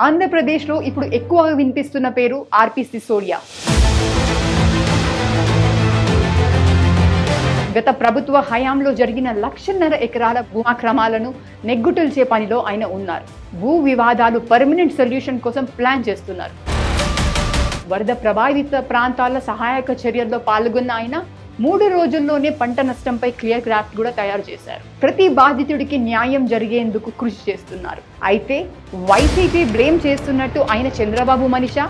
ఆంధ్రప్రదేశ్లో ఇప్పుడు ఎక్కువగా వినిపిస్తున్న పేరు ఆర్పి సిసోడియా. గత ప్రభుత్వ హయాంలో జరిగిన 1,50,000 ఎకరాల భూమాక్రమాలను నెగ్గుటల్చే పనిలో ఆయన ఉన్నారు. భూ వివాదాలు పర్మనెంట్ సొల్యూషన్ కోసం ప్లాన్ చేస్తున్నారు. వరద ప్రభావిత ప్రాంతాల సహాయక చర్యల్లో పాల్గొన్న ఆయన 3 రోజుల్లోనే పంట నష్టంపై క్లియర్ క్రాఫ్ట్ కూడా తయారు చేశారు. ప్రతి బాధితుడికి న్యాయం జరిగేందుకు కృషి చేస్తున్నారు. అయితే వైసీపీ బ్లేమ్ చేస్తున్నట్టు ఆయన చంద్రబాబు మనిషా?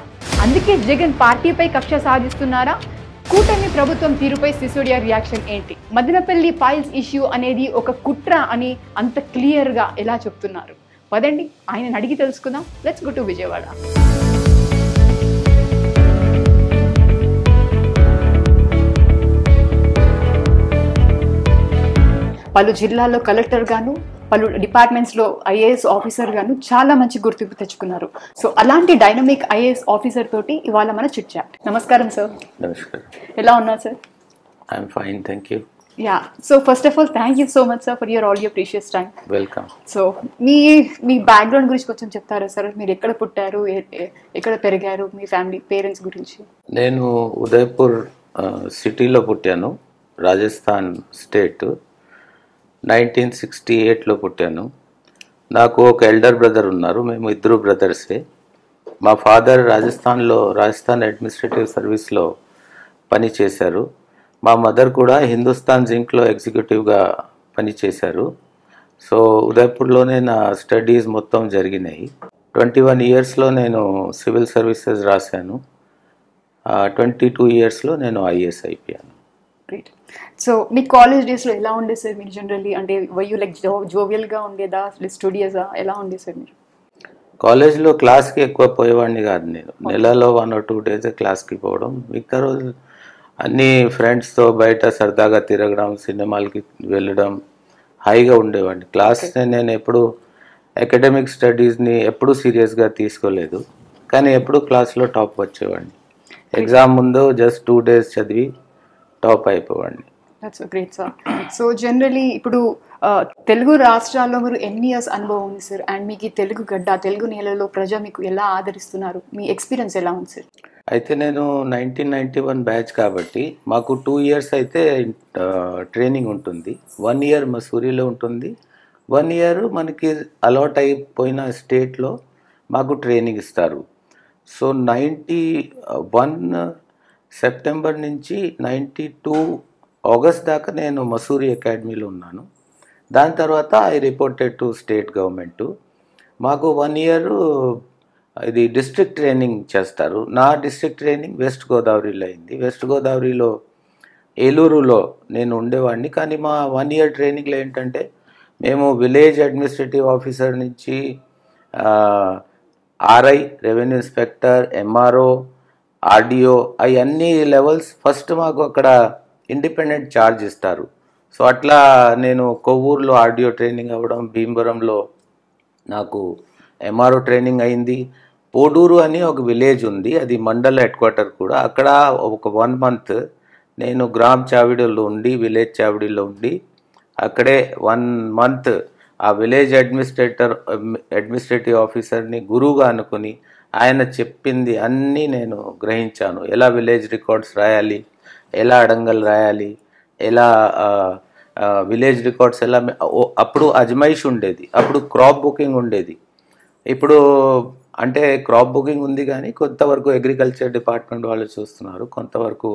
అందుకే జగన్ పార్టీపై కక్ష సాధిస్తున్నారా? కూటమి ప్రభుత్వం తీరుపై సిసోడియా రియాక్షన్ ఏంటి? మదనపల్లి ఫైల్స్ ఇష్యూ అనేది ఒక కుట్ర అని అంత క్లియర్గా ఎలా చెప్తున్నారు? పదండి ఆయనను అడిగి తెలుసుకుందాం. Let's go to Vijayawada. పలు జిల్లాల్లో కలెక్టర్ గాను, పలు డిపార్ట్మెంట్స్లో ఐఏఎస్ ఆఫీసర్ గాను చాలా మంచి గుర్తింపు తెచ్చుకున్నారు. సో అలాంటి డైనమిక్ ఐఏఎస్ ఆఫీసర్ తోటి ఇవాళ మన చిట్ చాట్. నమస్కారం సార్. నమస్కారం. ఎలా ఉన్నారు sir? I'm fine, thank you. Yeah, so first of all thank you so much sir for all your precious time. Welcome. So me background గురించి కొంచెం చెప్తారా సార్? మీరు ఎక్కడ పుట్టారు, ఎక్కడ పెరిగారు, మీ ఫ్యామిలీ పేరెంట్స్ గురించి? నేను ఉదయపూర్ సిటీలో పుట్టాను, రాజస్థాన్ స్టేట్. 1968లో పుట్టాను. నాకు ఒక ఎల్డర్ బ్రదర్ ఉన్నారు, మేము ఇద్దరు బ్రదర్సే. మా ఫాదర్ రాజస్థాన్ అడ్మినిస్ట్రేటివ్ సర్వీస్లో పనిచేశారు. మా మదర్ కూడా హిందుస్థాన్ జింక్లో ఎగ్జిక్యూటివ్గా పనిచేశారు. సో ఉదయపూర్లోనే నా స్టడీస్ మొత్తం జరిగినాయి. 21 ఇయర్స్లో నేను సివిల్ సర్వీసెస్ రాశాను. 22 ఇయర్స్లో నేను ఐఏఎస్ అయిపోయాను. గ్రేట్. సో మీ కాలేజ్ డేస్లో ఎలా ఉండేది సార్ మీరు జనరల్లీ? అంటే వయూ లైక్ జోవియల్గా ఉండేదా, స్టూడియోసా, ఎలా ఉండేది సార్ మీరు? కాలేజ్లో క్లాస్కి ఎక్కువ పోయేవాడిని కాదు. నేను నెలలో 1 or 2 days క్లాస్కి పోవడం, మిగతా రోజు అన్ని ఫ్రెండ్స్తో బయట సరదాగా తిరగడం, సినిమాలకి వెళ్ళడం, హాయిగా ఉండేవాడిని. క్లాస్ నేను ఎప్పుడు అకాడమిక్ స్టడీస్ని ఎప్పుడు సీరియస్గా తీసుకోలేదు, కానీ ఎప్పుడు క్లాస్లో టాప్ వచ్చేవాడిని. ఎగ్జామ్ ముందు జస్ట్ 2 days చదివి టాప్ అయిపోవాడిని. That's great sir. So generally ఇప్పుడు తెలుగు రాష్ట్రాల్లో మీరు ఎన్ని ఇయర్స్ అనుభవం ఉంది సార్? అండ్ మీకు ఈ తెలుగు గడ్డ, తెలుగు నేలలో ప్రజ మీకు ఎలా ఆదరిస్తున్నారు? మీ ఎక్స్పీరియన్స్ ఎలా ఉంది సార్? అయితే నేను 1991 బ్యాచ్ కాబట్టి మాకు 2 years అయితే ట్రైనింగ్ ఉంటుంది. 1 year మసూరిలో ఉంటుంది, 1 year మనకి అలవాట్ అయిపోయిన స్టేట్లో మాకు ట్రైనింగ్ ఇస్తారు. సో 91 సెప్టెంబర్ నుంచి 92 ఆగస్ట్ దాకా నేను మసూరి అకాడమీలో ఉన్నాను. దాని తర్వాత I reported to state government. మాకు 1 year ఇది డిస్ట్రిక్ట్ ట్రైనింగ్ చేస్తారు. నా డిస్ట్రిక్ట్ ట్రైనింగ్ వెస్ట్ గోదావరిలో అయింది. వెస్ట్ గోదావరిలో ఏలూరులో నేను ఉండేవాడిని. కానీ మా 1 year ట్రైనింగ్లో ఏంటంటే మేము విలేజ్ అడ్మినిస్ట్రేటివ్ ఆఫీసర్ నుంచి RI, revenue inspector, MRO, RDO, అవన్నీ లెవెల్స్ ఫస్ట్ మాకు అక్కడ ఇండిపెండెంట్ ఛార్జ్ ఇస్తారు. సో అట్లా నేను కొవ్వూరులో ఆర్డిఓ ట్రైనింగ్ అవ్వడం, భీమవరంలో నాకు ఎంఆర్ఓ ట్రైనింగ్ అయింది. పోడూరు అని ఒక విలేజ్ ఉంది, అది మండల హెడ్ క్వార్టర్ కూడా. అక్కడ ఒక 1 month నేను గ్రామ్ చావిడిలో ఉండి, విలేజ్ చావిడిలో ఉండి, అక్కడే 1 month ఆ విలేజ్ అడ్మినిస్ట్రేటివ్ ఆఫీసర్ని గురువుగా అనుకుని ఆయన చెప్పింది అన్నీ నేను గ్రహించాను. ఎలా విలేజ్ రికార్డ్స్ రాయాలి, ఎలా అడంగల్ రాయాలి, ఎలా విలేజ్ రికార్డ్స్ ఎలా. అప్పుడు అజమాయిష్ ఉండేది, అప్పుడు క్రాప్ బుకింగ్ ఉండేది. ఇప్పుడు అంటే క్రాప్ బుకింగ్ ఉంది కానీ కొంతవరకు అగ్రికల్చర్ డిపార్ట్మెంట్ వాళ్ళు చూస్తున్నారు, కొంతవరకు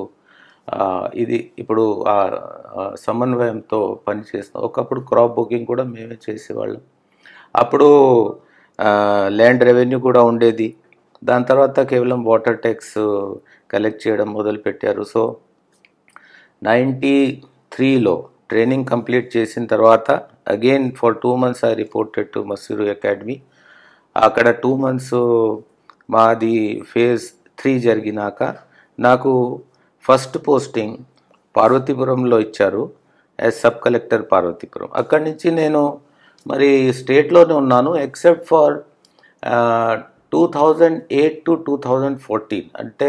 ఇది ఇప్పుడు సమన్వయంతో పనిచేస్తాం. ఒకప్పుడు క్రాప్ బుకింగ్ కూడా మేమే చేసేవాళ్ళం. అప్పుడు ల్యాండ్ రెవెన్యూ కూడా ఉండేది. దాని తర్వాత కేవలం వాటర్ ట్యాక్స్ కలెక్ట్ చేయడం మొదలుపెట్టారు. సో 93లో ట్రైనింగ్ కంప్లీట్ చేసిన తర్వాత again for 2 months I reported to Mussoorie academy. అక్కడ 2 months మాది phase 3 జరిగినాక నాకు ఫస్ట్ పోస్టింగ్ పార్వతీపురంలో ఇచ్చారు, యాజ్ సబ్ కలెక్టర్ పార్వతీపురం. అక్కడి నుంచి నేను మరి స్టేట్లోనే ఉన్నాను ఎక్సెప్ట్ ఫర్ 2008 to 2014, అంటే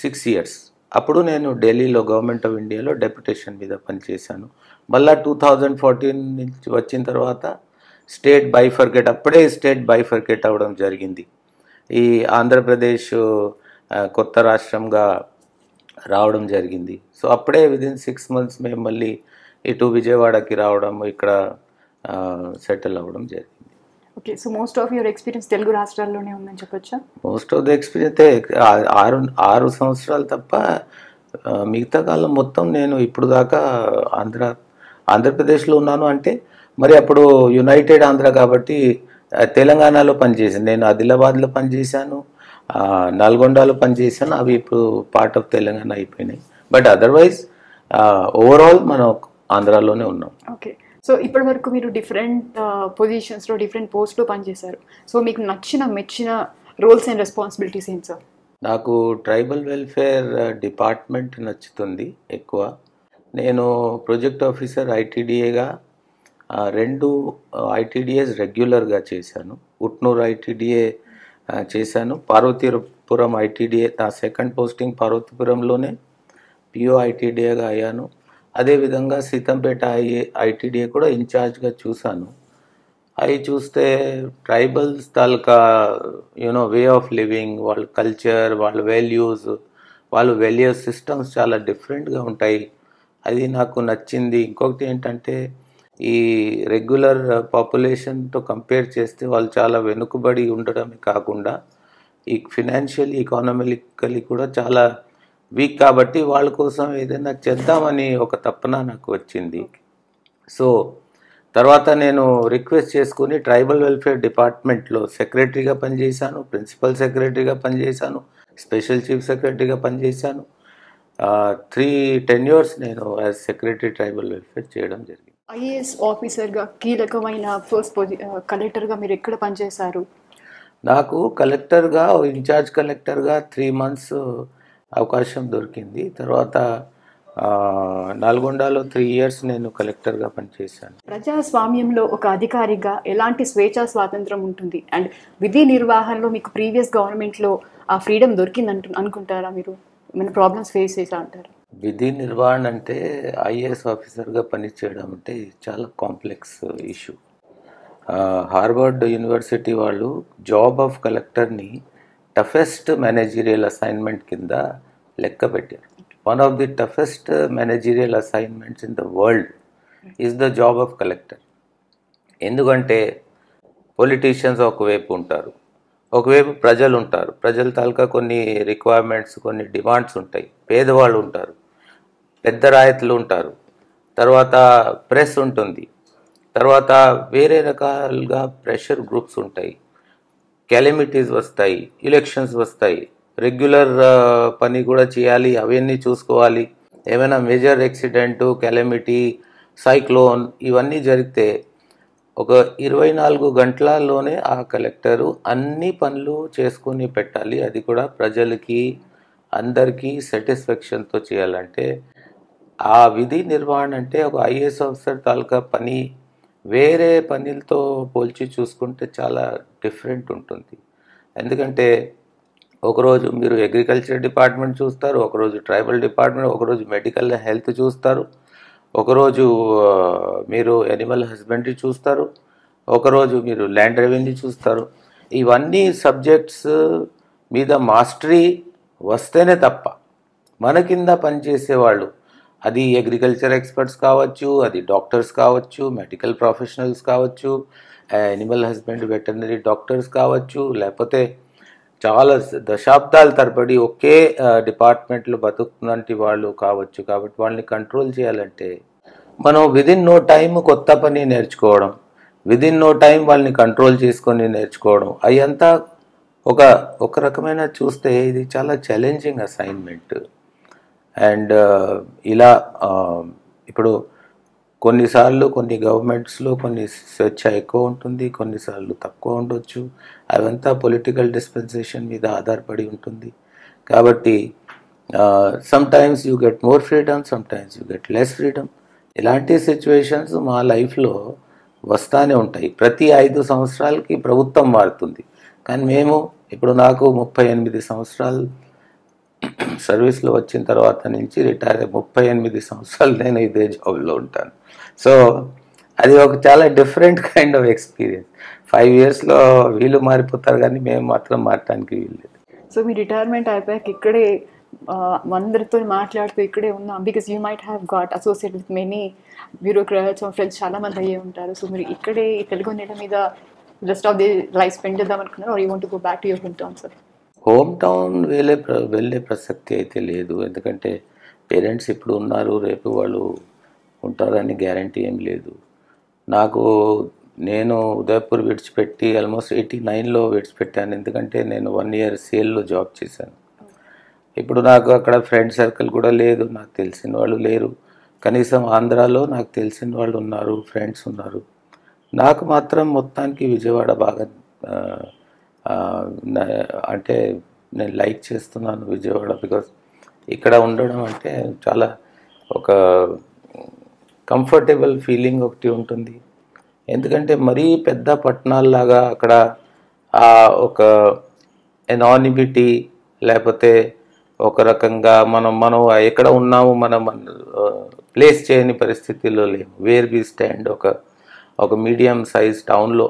6 years. అప్పుడు నేను ఢిల్లీలో గవర్నమెంట్ ఆఫ్ ఇండియాలో డెప్యుటేషన్ మీద పనిచేశాను. మళ్ళీ 2014 నుంచి వచ్చిన తర్వాత స్టేట్ బైఫర్కేట్, అప్పుడే స్టేట్ బైఫర్కేట్ అవ్వడం జరిగింది. ఈ ఆంధ్రప్రదేశ్ కొత్త రాష్ట్రంగా రావడం జరిగింది. సో అప్పుడే విదిన్ 6 months మేము మళ్ళీ ఇటు విజయవాడకి రావడం, ఇక్కడ సెటిల్ అవ్వడం జరిగింది. Okay, so most of your experience Telugu రాష్ట్రాల్లోనే ఉందని చెప్పొచ్చా? మోస్ట్ ఆఫ్ ద ఎక్స్పీరియన్స్ 6 సంవత్సరాలు తప్ప మిగతా కాలం మొత్తం నేను ఇప్పుడు దాకా ఆంధ్రప్రదేశ్లో ఉన్నాను. అంటే మరి అప్పుడు యునైటెడ్ ఆంధ్ర కాబట్టి తెలంగాణలో పనిచేసాను. నేను ఆదిలాబాద్లో పనిచేశాను, నల్గొండలో పనిచేశాను. అవి ఇప్పుడు పార్ట్ ఆఫ్ తెలంగాణ అయిపోయినాయి. బట్ అదర్వైజ్ ఓవరాల్ మనం ఆంధ్రాలోనే ఉన్నాం. ఓకే, సో ఇప్పటి వరకు మీరు డిఫరెంట్ పొజిషన్స్లో డిఫరెంట్ పోస్ట్లో పనిచేశారు. సో మీకు మెచ్చిన రోల్స్ అండ్ రెస్పాన్సిబిలిటీస్ ఏంటి సార్? నాకు ట్రైబల్ వెల్ఫేర్ డిపార్ట్మెంట్ నచ్చుతుంది ఎక్కువ. నేను ప్రాజెక్ట్ ఆఫీసర్ ఐటీడీఏగా 2 ఐటీడీఏస్ రెగ్యులర్గా చేశాను. ఉట్నూరు ఐటీడీఏ చేశాను, పార్వతీపురం ఐటీడీఏ నా సెకండ్ పోస్టింగ్ పార్వతీపురంలోనే పిఓ ఐటీడీఏగా అయ్యాను. అదేవిధంగా సీతంపేట ఐటీడీఏ కూడా ఇన్ఛార్జ్గా చూశాను. అవి చూస్తే tribals taluka way of living, వాళ్ళ కల్చర్, వాళ్ళ వాల్యూస్ సిస్టమ్స్ చాలా డిఫరెంట్గా ఉంటాయి. అది నాకు నచ్చింది. ఇంకొకటి ఏంటంటే ఈ రెగ్యులర్ పాపులేషన్తో కంపేర్ చేస్తే వాళ్ళు చాలా వెనుకబడి ఉండడమే కాకుండా ఈ ఫినాన్షియల్లీ ఎకానమికల్లీ కూడా చాలా వీక్. కాబట్టి వాళ్ళ కోసం ఏదైనా చేద్దామని ఒక తపన నాకు వచ్చింది. సో తర్వాత నేను రిక్వెస్ట్ చేసుకుని ట్రైబల్ వెల్ఫేర్ డిపార్ట్మెంట్లో సెక్రటరీగా పనిచేశాను, ప్రిన్సిపల్ సెక్రటరీగా పనిచేశాను, స్పెషల్ చీఫ్ సెక్రటరీగా పనిచేశాను. 3 tenures నేను యాజ్ సెక్రటరీ ట్రైబల్ వెల్ఫేర్ చేయడం జరిగింది. ఐఏఎస్ ఆఫీసర్గా కీలకమైన ఫస్ట్ కలెక్టర్గా మీరు ఎక్కడ పనిచేశారు? నాకు కలెక్టర్గా, ఇన్ఛార్జ్ కలెక్టర్గా 3 months అవకాశం దొరికింది. తర్వాత నల్గొండలో 3 years నేను కలెక్టర్గా పనిచేశాను. ప్రజాస్వామ్యంలో ఒక అధికారిగా ఎలాంటి స్వేచ్ఛా స్వాతంత్రం ఉంటుంది? అండ్ విధి నిర్వహణలో మీకు ప్రీవియస్ గవర్నమెంట్లో ఆ ఫ్రీడమ్ దొరికింది అనుకుంటారా? మీరు ఏమైనా ప్రాబ్లమ్స్ ఫేస్ చేసా అంటారు? విధి నిర్వహణ అంటే ఐఏఎస్ ఆఫీసర్గా పనిచేయడం అంటే చాలా కాంప్లెక్స్ ఇష్యూ. హార్వర్డ్ యూనివర్సిటీ వాళ్ళు జాబ్ ఆఫ్ కలెక్టర్ని టఫెస్ట్ మేనేజీరియల్ అసైన్మెంట్ కింద లెక్క పెట్టారు. One of the toughest managerial assignments in the world is the job of collector. ఎందుకంటే పొలిటీషియన్స్ ఒకవైపు ఉంటారు, ఒకవైపు ప్రజలు ఉంటారు. ప్రజల తాలూకా కొన్ని రిక్వైర్మెంట్స్, కొన్ని డిమాండ్స్ ఉంటాయి. పేదవాళ్ళు ఉంటారు, పెద్ద రాయితీలు ఉంటారు, తర్వాత ప్రెస్ ఉంటుంది, తర్వాత వేరే రకాలుగా ప్రెషర్ గ్రూప్స్ ఉంటాయి, కెలమిటీస్ వస్తాయి, ఎలక్షన్స్ వస్తాయి, రెగ్యులర్ పని కూడా చేయాలి, అవన్నీ చూసుకోవాలి. ఏమైనా మేజర్ యాక్సిడెంటు, కెలమిటీ, సైక్లోన్ ఇవన్నీ జరిగితే ఒక 24 గంటలలోనే ఆ కలెక్టరు అన్ని పనులు చేసుకొని పెట్టాలి. అది కూడా ప్రజలకి అందరికీ సాటిస్ఫాక్షన్తో చేయాలంటే ఆ విధి నిర్వహణ అంటే ఒక ఐఏఎస్ ఆఫీసర్ తాలూకా పని వేరే పనులతో పోల్చి చూసుకుంటే చాలా డిఫరెంట్ ఉంటుంది. ఎందుకంటే ఒకరోజు మీరు అగ్రికల్చర్ డిపార్ట్మెంట్ చూస్తారు, ఒకరోజు ట్రైబల్ డిపార్ట్మెంట్, ఒకరోజు మెడికల్ హెల్త్ చూస్తారు, ఒకరోజు మీరు యానిమల్ హస్బెండరీ చూస్తారు, ఒకరోజు మీరు ల్యాండ్ రెవెన్యూ చూస్తారు. ఇవన్నీ సబ్జెక్ట్స్ మీద మాస్టరీ వస్తేనే తప్ప మన కింద పనిచేసేవాళ్ళు, అది అగ్రికల్చర్ ఎక్స్పర్ట్స్ కావచ్చు, అది డాక్టర్స్ కావచ్చు, మెడికల్ ప్రొఫెషనల్స్ కావచ్చు, యానిమల్ హస్బెండరీ వెటర్నరీ డాక్టర్స్ కావచ్చు, లేకపోతే చాలా దశాబ్దాల తరబడి ఒకే డిపార్ట్మెంట్లో బతుకుతున్నటి వాళ్ళు కావచ్చు. కాబట్టి వాళ్ళని కంట్రోల్ చేయాలంటే మనం విదిన్ నో టైం కొత్త పని నేర్చుకోవడం, విదిన్ నో టైం వాళ్ళని కంట్రోల్ చేసుకొని నేర్చుకోవడం, అదంతా ఒక రకమైన చూస్తే ఇది చాలా ఛాలెంజింగ్ అసైన్మెంట్. అండ్ ఇలా ఇప్పుడు కొన్నిసార్లు కొన్ని గవర్నమెంట్స్లో కొన్ని స్వేచ్ఛ ఎక్కువ ఉంటుంది, కొన్నిసార్లు తక్కువ ఉండొచ్చు. అవంతా పొలిటికల్ డిస్పెన్సేషన్ మీద ఆధారపడి ఉంటుంది. కాబట్టి some times you get more freedom, some times you get less freedom. ఇలాంటి సిచ్యువేషన్స్ మా లైఫ్లో వస్తూనే ఉంటాయి. ప్రతి 5 సంవత్సరాలకి ప్రభుత్వం మారుతుంది. కానీ మేము ఇప్పుడు నాకు 38 సంవత్సరాలు సర్వీస్లో వచ్చిన తర్వాత నుంచి రిటైర్ 38 సంవత్సరాలు నేను ఇదే జాబ్లో ఉంటాను. సో అది ఒక చాలా డిఫరెంట్ కైండ్ ఆఫ్ ఎక్స్పీరియన్స్. 5 ఇయర్స్లో వీళ్ళు మారిపోతారు కానీ మేము మాత్రం మారటానికి వీల్లేదు. సో మీ రిటైర్మెంట్ అయిపోయాక ఇక్కడే అందరితో మాట్లాడుతూ ఇక్కడే ఉన్నాం, because you might have got associate with many bureaucrats friends చాలా మంది అయ్యే ఉంటారు. సో మీరు ఇక్కడే ఈ తెలుగు నేల మీద rest of the life spend చేద్దాం అనుకున్నారు, are you want to go back to your home town sir? Home town వెళ్ళే ప్రసక్తి అయితే లేదు, ఎందుకంటే పేరెంట్స్ ఇప్పుడు ఉన్నారు, రేపు వాళ్ళు ఉంటారని గ్యారంటీ ఏం లేదు. నేను ఉదయపూర్ విడిచిపెట్టి ఆల్మోస్ట్ 89లో విడిచిపెట్టాను, ఎందుకంటే నేను 1 ఇయర్ సేల్లో జాబ్ చేశాను. ఇప్పుడు నాకు అక్కడ ఫ్రెండ్ సర్కిల్ కూడా లేదు, నాకు తెలిసిన వాళ్ళు లేరు. కనీసం ఆంధ్రాలో నాకు తెలిసిన వాళ్ళు ఉన్నారు, ఫ్రెండ్స్ ఉన్నారు. నాకు మాత్రం మొత్తానికి విజయవాడ బాగా అంటే నేను లైక్ చేస్తున్నాను విజయవాడ, బికాస్ ఇక్కడ ఉండడం అంటే చాలా ఒక కంఫర్టబుల్ ఫీలింగ్ ఒకటి ఉంటుంది. ఎందుకంటే మరీ పెద్ద పట్టణాల్లాగా అక్కడ ఒక ఎనానిమిటీ లేకపోతే ఒక రకంగా మనం ఎక్కడ ఉన్నాము మనం ప్లేస్ చేయని పరిస్థితుల్లో లేము. వేర్ వి స్టాండ్ ఒక మీడియం సైజ్ టౌన్లో,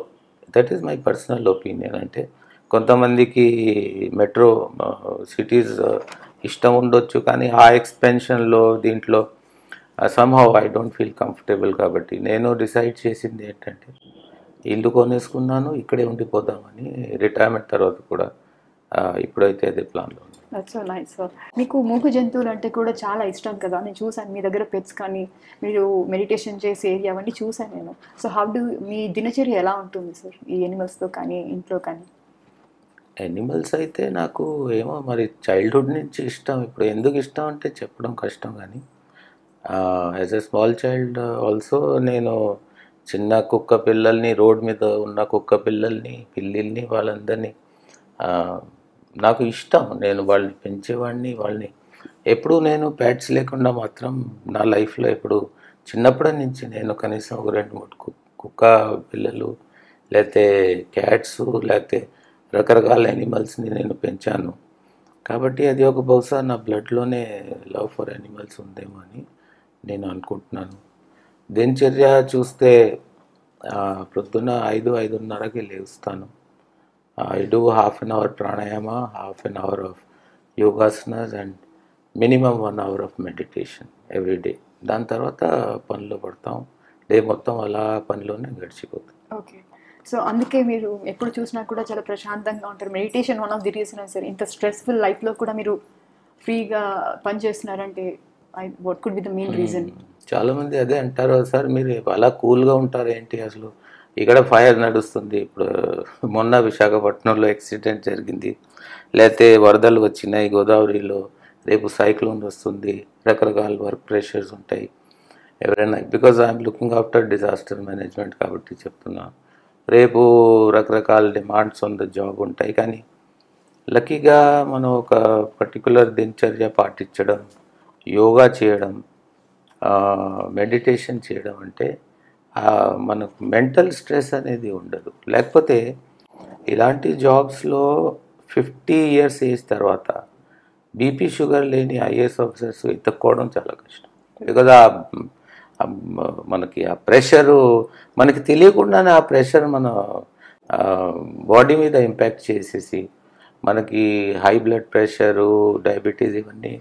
that is my personal opinion. అంటే కొంతమందికి మెట్రో సిటీస్ ఇష్టం ఉండొచ్చు, కానీ ఆ ఎక్స్పెన్షన్లో దీంట్లో somehow I don't feel comfortable. కాబట్టి నేను డిసైడ్ చేసింది ఏంటంటే ఇల్లు కొనేసుకున్నాను, ఇక్కడే ఉండిపోదామని. రిటైర్మెంట్ తర్వాత కూడా ఇప్పుడైతే అదే ప్లాన్లో ఉంది. That's so nice sir. మీకు మూగ జంతువులు అంటే కూడా చాలా ఇష్టం కదా, నేను చూసాను మీ దగ్గర పెట్స్ కానీ మీరు మెడిటేషన్ చేసే ఏరియా అవన్నీ చూసాను నేను. సో మీ దినచర్య ఎలా ఉంటుంది సార్ ఈ ఎనిమల్స్తో కానీ ఇంట్లో కానీ? యానిమల్స్ అయితే నాకు ఏమో మరి చైల్డ్హుడ్ నుంచి ఇష్టం. ఇప్పుడు ఎందుకు ఇష్టం అంటే చెప్పడం కష్టం, కానీ as a small child also నేను చిన్న కుక్క పిల్లల్ని, రోడ్ మీద ఉన్న కుక్క పిల్లిల్ని వాళ్ళందరినీ నాకు ఇష్టం. నేను వాళ్ళని పెంచేవాడిని. వాళ్ళని ఎప్పుడు నేను ప్యాట్స్ లేకుండా మాత్రం నా లైఫ్లో ఎప్పుడు చిన్నప్పటి నుంచి నేను కనీసం ఒక 2-3 కుక్క పిల్లలు లేకపోతే క్యాట్స్ లేకపోతే రకరకాల యానిమల్స్ని నేను పెంచాను. కాబట్టి అది ఒక బహుశా నా బ్లడ్లోనే లవ్ ఫర్ యానిమల్స్ ఉందేమో అని నేను అనుకుంటున్నాను. దినచర్య చూస్తే ప్రొద్దున 5-5:30కి లేస్తాను. I do half an hour pranayama, half an hour of yogasanas and minimum 1 hour of meditation every day. దాని తర్వాత పనిలో పడతాం. డే మొత్తం అలా పనిలోనే గడిచిపోతాం. ఓకే, సో అందుకే మీరు ఎప్పుడు చూసినా కూడా చాలా ప్రశాంతంగా ఉంటారు. Meditation one of the reason sir. ఇంత స్ట్రెస్ఫుల్ లైఫ్లో కూడా మీరు ఫ్రీగా పని చేస్తున్నారంటే what could be the main reason? చాలామంది అదే అంటారు, సార్ మీరు అలా కూల్గా ఉంటారు ఏంటి, అసలు ఇక్కడ ఫైర్ నడుస్తుంది. ఇప్పుడు మొన్న విశాఖపట్నంలో యాక్సిడెంట్ జరిగింది, లేకపోతే వరదలు వచ్చినాయి గోదావరిలో, రేపు సైక్లోన్ వస్తుంది, రకరకాల వర్క్ ప్రెషర్స్ ఉంటాయి. ఎవరైనా because I'm looking after disaster management కాబట్టి చెప్తున్నా, రేపు రకరకాల డిమాండ్స్ ఆన్ ద జాబ్ ఉంటాయి. కానీ లక్కీగా మనం ఒక పర్టికులర్ దినచర్య పాటించడం, యోగా చేయడం, మెడిటేషన్ చేయడం అంటే మనకు మెంటల్ స్ట్రెస్ అనేది ఉండదు. లేకపోతే ఇలాంటి జాబ్స్లో 50 ఇయర్స్ ఏజ్ తర్వాత బీపీ షుగర్ లేని ఐఏఎస్ ఆఫీసర్స్ ఎత్తుక్కోవడం చాలా కష్టం. బికాజ్ మనకి ఆ ప్రెషరు మనకి తెలియకుండానే ఆ ప్రెషర్ మన బాడీ మీద ఇంపాక్ట్ చేసేసి మనకి హై బ్లడ్ ప్రెషరు, డయాబెటీస్ ఇవన్నీ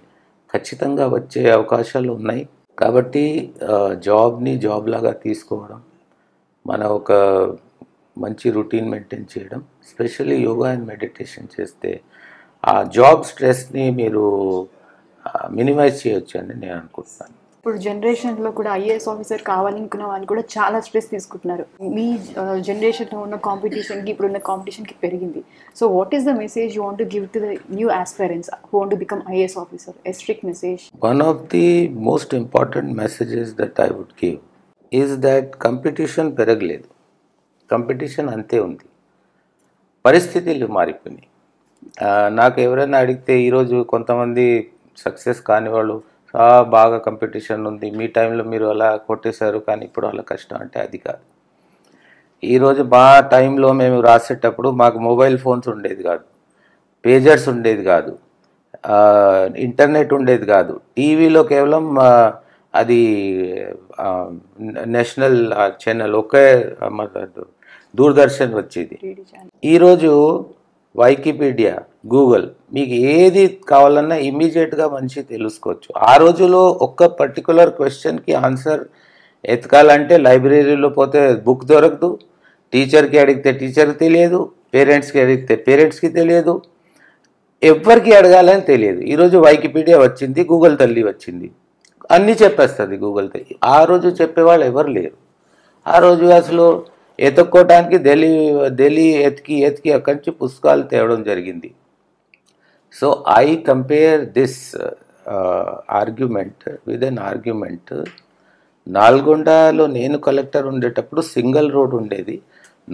ఖచ్చితంగా వచ్చే అవకాశాలు ఉన్నాయి. కాబట్టి జాబ్ని జాబ్ లాగా తీసుకోవడం, మన ఒక మంచి రొటీన్ మెయింటైన్ చేయడం, స్పెషల్లీ యోగా అండ్ మెడిటేషన్ చేస్తే ఆ జాబ్ స్ట్రెస్ని మీరు మినిమైజ్ చేయొచ్చు అని నేను అనుకుంటున్నాను. ఇప్పుడు జనరేషన్లో కూడా ఐఏఎస్ ఆఫీసర్ కావాలనుకున్న వాళ్ళు కూడా చాలా స్ట్రెస్ తీసుకుంటున్నారు. మీ జనరేషన్లో ఉన్న కాంపిటీషన్కి ఇప్పుడున్న కాంపిటీషన్కి పెరిగింది. So what is the message you want to give to the new aspirants who want to become IAS officer? A strict message. One of the most important messages that I would give is that competition పెరగలేదు, competition అంతే ఉంది. పరిస్థితులు మారిపోయినాయి. నాకు ఎవరైనా అడిగితే ఈరోజు కొంతమంది సక్సెస్ కాని వాళ్ళు బాగా కాంపిటీషన్ ఉంది, మీ టైంలో మీరు అలా కొట్టేశారు కానీ ఇప్పుడు అలా కష్టం అంటే అది కాదు. ఈరోజు మా టైంలో మేము రాసేటప్పుడు మాకు మొబైల్ ఫోన్స్ ఉండేది కాదు, పేజర్స్ ఉండేది కాదు, ఇంటర్నెట్ ఉండేది కాదు. టీవీలో కేవలం అది నేషనల్ ఛానల్ ఒకే దూరదర్శన్ వచ్చేది. ఈరోజు వికీపీడియా, గూగుల్, మీకు ఏది కావాలన్నా ఇమీడియట్గా మంచి తెలుసుకోవచ్చు. ఆ రోజులో ఒక్క పర్టికులర్ క్వశ్చన్కి ఆన్సర్ ఎతకాలంటే లైబ్రరీలో పోతే బుక్ దొరకదు, టీచర్కి అడిగితే టీచర్కి తెలియదు, పేరెంట్స్కి అడిగితే పేరెంట్స్కి తెలియదు, ఎవరికి అడగాలని తెలియదు. ఈరోజు వికీపీడియా వచ్చింది, గూగుల్ తల్లి వచ్చింది, అన్నీ చెప్పేస్తుంది గూగుల్ తల్లి. ఆ రోజు చెప్పేవాళ్ళు ఎవరు లేరు. ఆ రోజు అసలు ఎత్తుక్కోవడానికి ఢిల్లీ ఎతికి అక్కడి నుంచి పుస్తకాలు తేవడం జరిగింది. So I compare this argument with an argument. నల్గొండలో నేను కలెక్టర్ ఉండేటప్పుడు సింగిల్ రోడ్ ఉండేది.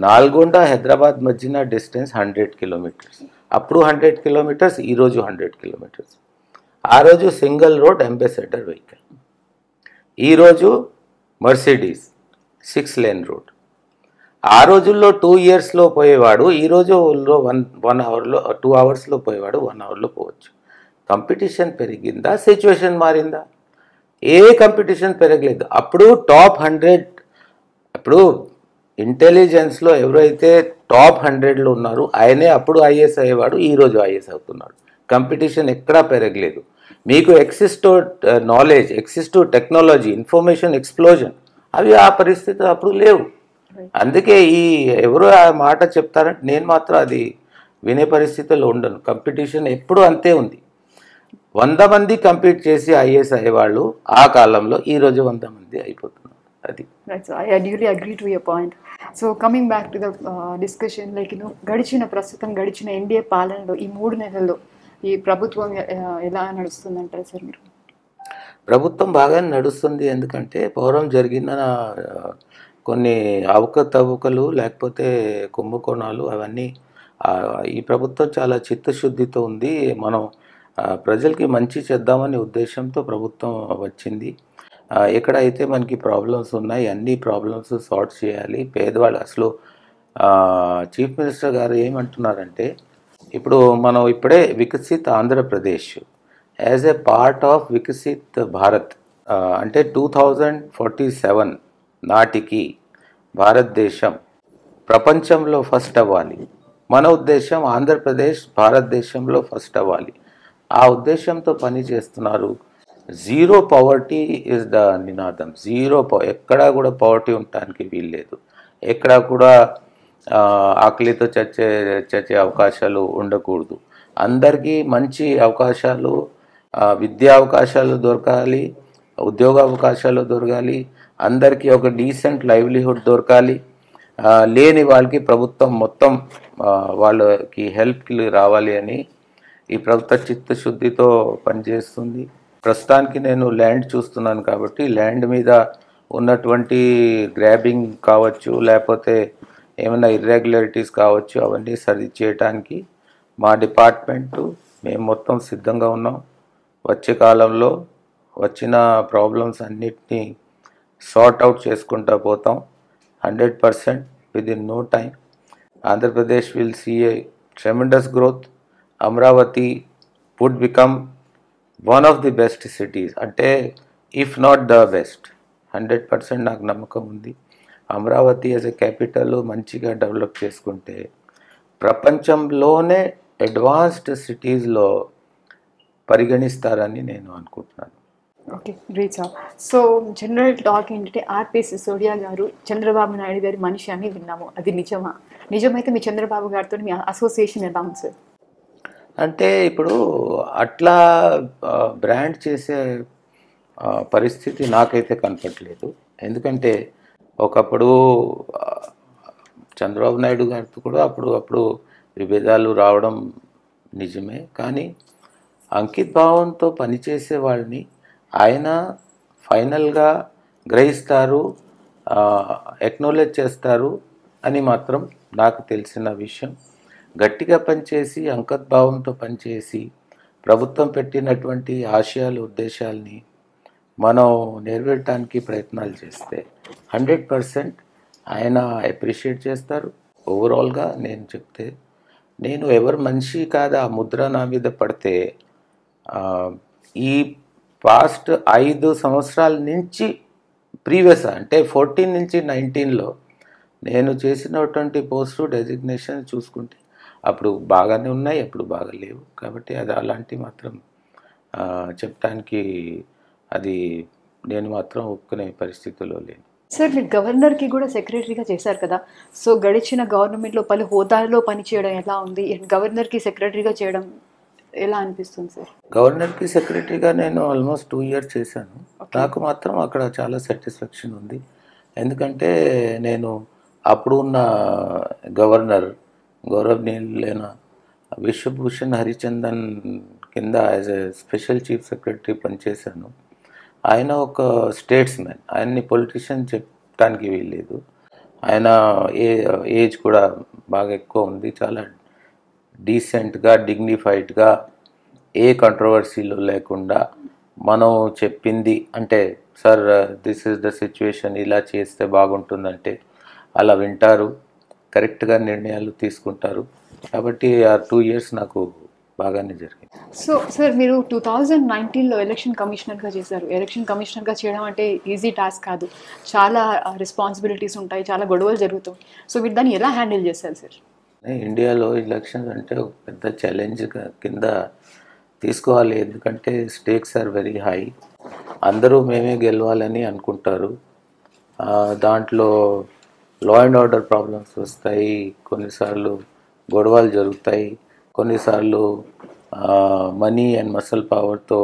నల్గొండ హైదరాబాద్ మధ్యన డిస్టెన్స్ 100 కిలోమీటర్స్. అప్పుడు 100 కిలోమీటర్స్, ఈరోజు 100 కిలోమీటర్స్. ఆ రోజు సింగిల్ రోడ్ అంబాసిడర్ వెహికల్, ఈరోజు మర్సిడీస్ 6 లేన్ రోడ్. ఆ రోజుల్లో 2 ఇయర్స్లో పోయేవాడు, ఈ రోజుల్లో 1 అవర్లో 2 అవర్స్లో పోయేవాడు 1 అవర్లో పోవచ్చు. కాంపిటీషన్ పెరిగిందా, సిచ్యువేషన్ మారిందా? ఏ కాంపిటీషన్ పెరగలేదు. అప్పుడు టాప్ 100, ఇప్పుడు ఇంటెలిజెన్స్లో ఎవరైతే టాప్ 100లో ఉన్నారో ఆయనే అప్పుడు ఐఏఎస్ అయ్యేవాడు, ఈరోజు ఐఏఎస్ అవుతున్నాడు. కాంపిటీషన్ ఎక్కడా పెరగలేదు. మీకు excess to knowledge, excess to technology, information explosion, అవి ఆ పరిస్థితి అప్పుడు లేవు. అందుకే ఎవరు ఆ మాట చెప్తారంటే నేను మాత్రం అది వినే పరిస్థితుల్లో ఉండను. కాంపిటీషన్ ఎప్పుడు అంతే ఉంది. 100 మంది కంపీట్ చేసి ఐఏఎస్ అయ్యేవాళ్ళు ఆ కాలంలో, ఈరోజు 100 మంది అయిపోతున్నారు. అది right. So I duly agree to your point. So coming back to the discussion, like ప్రస్తుతం గడిచిన ఎన్డీఏ పాలనలో ఈ 3 నెలల్లో ఈ ప్రభుత్వం ఎలా నడుస్తుందంటారు సార్ మీరు? ప్రభుత్వం బాగానే నడుస్తుంది. ఎందుకంటే పూర్వం జరిగిన కొన్ని అవకతవకలు లేకపోతే కుంభకోణాలు అవన్నీ ఈ ప్రభుత్వం చాలా చిత్తశుద్ధితో ఉంది. మనం ప్రజలకి మంచి చేద్దామనే ఉద్దేశంతో ప్రభుత్వం వచ్చింది. ఎక్కడైతే మనకి ప్రాబ్లమ్స్ ఉన్నాయి అన్ని ప్రాబ్లమ్స్ సార్ట్ చేయాలి. పేదవాళ్ళు అసలు చీఫ్ మినిస్టర్ గారు ఏమంటున్నారంటే, ఇప్పుడు మనం ఇప్పుడే Viksit Andhra Pradesh as a part of Viksit Bharat అంటే 2047 నాటికి భారతదేశం ప్రపంచంలో ఫస్ట్ అవ్వాలి. మన ఉద్దేశం ఆంధ్రప్రదేశ్ భారతదేశంలో ఫస్ట్ అవ్వాలి. ఆ ఉద్దేశంతో పని చేస్తున్నారు. జీరో పవర్టీ ఇస్ ద నినాదం. ఎక్కడా కూడా పవర్టీ ఉండటానికి వీల్లేదు. ఎక్కడా కూడా ఆకలితో చచ్చే అవకాశాలు ఉండకూడదు. అందరికీ మంచి అవకాశాలు, విద్యా అవకాశాలు దొరకాలి, ఉద్యోగ అవకాశాలు దొరకాలి, అందరికీ ఒక డీసెంట్ లైవ్లీహుడ్ దొరకాలి. లేని వాళ్ళకి ప్రభుత్వం మొత్తం వాళ్ళకి హెల్ప్కి రావాలి అని ఈ ప్రభుత్వ చిత్తశుద్ధితో పనిచేస్తుంది. ప్రస్తుతానికి నేను ల్యాండ్ చూస్తున్నాను కాబట్టి ల్యాండ్ మీద ఉన్నటువంటి గ్రాబింగ్ కావచ్చు, లేకపోతే ఏమైనా ఇర్రెగ్యులారిటీస్ కావచ్చు, అవన్నీ సరి చేయడానికి మా డిపార్ట్మెంటు మేము మొత్తం సిద్ధంగా ఉన్నాం. వచ్చే కాలంలో వచ్చిన ప్రాబ్లమ్స్ అన్నిటినీ సార్ట్ అవుట్ చేసుకుంటూ పోతాం. 100% within no time Andhra Pradesh will see a tremendous growth. Amaravati would become one of the best cities, అంటే ఇఫ్ నాట్ ద బెస్ట్. 100% నాకు నమ్మకం ఉంది. అమరావతి యాజ్ ఎ క్యాపిటల్ మంచిగా డెవలప్ చేసుకుంటే ప్రపంచంలోనే అడ్వాన్స్డ్ సిటీస్లో పరిగణిస్తారని నేను అనుకుంటున్నాను. Okay, great sir. So general talk ఏంటంటే ఆర్పి సిసోడియా గారు చంద్రబాబు నాయుడు గారి మనిషి అని విన్నాము. అది నిజమా? నిజమైతే మీ చంద్రబాబు గారితో మీ అసోసియేషన్ ఎలా ఉంది సార్? అంటే ఇప్పుడు అట్లా బ్రాండ్ చేసే పరిస్థితి నాకైతే కనపట్లేదు. ఎందుకంటే ఒకప్పుడు చంద్రబాబు నాయుడు గారితో కూడా అప్పుడు విభేదాలు రావడం నిజమే. కానీ అంకిత్ భావంతో పనిచేసే వాళ్ళని ఆయన ఫైనల్గా గ్రహిస్తారు, ఎక్నాలెడ్జ్ చేస్తారు అని మాత్రం నాకు తెలిసిన విషయం. గట్టిగా పనిచేసి అంకిత్ భావంతో పనిచేసి ప్రభుత్వం పెట్టినటువంటి ఆశయాలు ఉద్దేశాలని మనం నెరవేర్చడానికి ప్రయత్నాలు చేస్తే 100% ఆయన అప్రిషియేట్ చేస్తారు. ఓవరాల్గా నేను చెప్తే ఎవరు మనిషి కాదా ముద్ర నా మీద పడితే ఈ పాస్ట్ 5 సంవత్సరాల నుంచి ప్రీవియస్ అంటే 14 నుంచి 19లో నేను చేసినటువంటి పోస్టు డెసిగ్నేషన్ చూసుకుంటే అప్పుడు బాగానే ఉన్నాయి, అప్పుడు బాగా లేవు. కాబట్టి అది అలాంటివి మాత్రం చెప్పడానికి అది నేను మాత్రం ఒప్పుకునే పరిస్థితిలో లేను. సార్, మీరు గవర్నర్కి కూడా సెక్రటరీగా చేశారు కదా. సో గడిచిన గవర్నమెంట్లో పలు హోదాల్లో పనిచేయడం ఎలా ఉంది, గవర్నర్కి సెక్రటరీగా చేయడం ఎలా అనిపిస్తుంది సార్? గవర్నర్కి సెక్రటరీగా నేను ఆల్మోస్ట్ 2 ఇయర్స్ చేశాను. నాకు మాత్రం అక్కడ చాలా సాటిస్ఫాక్షన్ ఉంది. ఎందుకంటే నేను అప్పుడు ఉన్న గవర్నర్ గౌరవనీయులైన విశ్వభూషణ్ హరిచందన్ కింద as a special chief secretary పనిచేశాను. ఆయన ఒక స్టేట్స్మెన్, ఆయన్ని పొలిటీషియన్ చెప్పడానికి వీల్లేదు. ఆయన ఏజ్ కూడా బాగా ఎక్కువ ఉంది. చాలా డీసెంట్గా, డిగ్నిఫైడ్గా, ఏ కంట్రవర్సీలు లేకుండా మనం చెప్పింది అంటే sir this is the situation, ఇలా చేస్తే బాగుంటుందంటే అలా వింటారు, కరెక్ట్గా నిర్ణయాలు తీసుకుంటారు. కాబట్టి ఆ 2 ఇయర్స్ నాకు బాగానే జరిగింది. సో సార్, మీరు 2019లో ఎలక్షన్ కమిషనర్గా చేశారు. ఎలక్షన్ కమిషనర్గా చేయడం అంటే ఈజీ టాస్క్ కాదు. చాలా రెస్పాన్సిబిలిటీస్ ఉంటాయి, చాలా గొడవలు జరుగుతాయి. సో మీరు దాన్ని ఎలా హ్యాండిల్ చేశారు సార్? ఇండియాలో ఎలక్షన్స్ అంటే ఒక పెద్ద ఛాలెంజ్ కింద తీసుకోవాలి. ఎందుకంటే స్టేక్స్ ఆర్ వెరీ హై. అందరూ మేమే గెలవాలని అనుకుంటారు. దాంట్లో లా అండ్ ఆర్డర్ ప్రాబ్లమ్స్ వస్తాయి, కొన్నిసార్లు గొడవలు జరుగుతాయి, కొన్నిసార్లు మనీ అండ్ మసల్ పవర్తో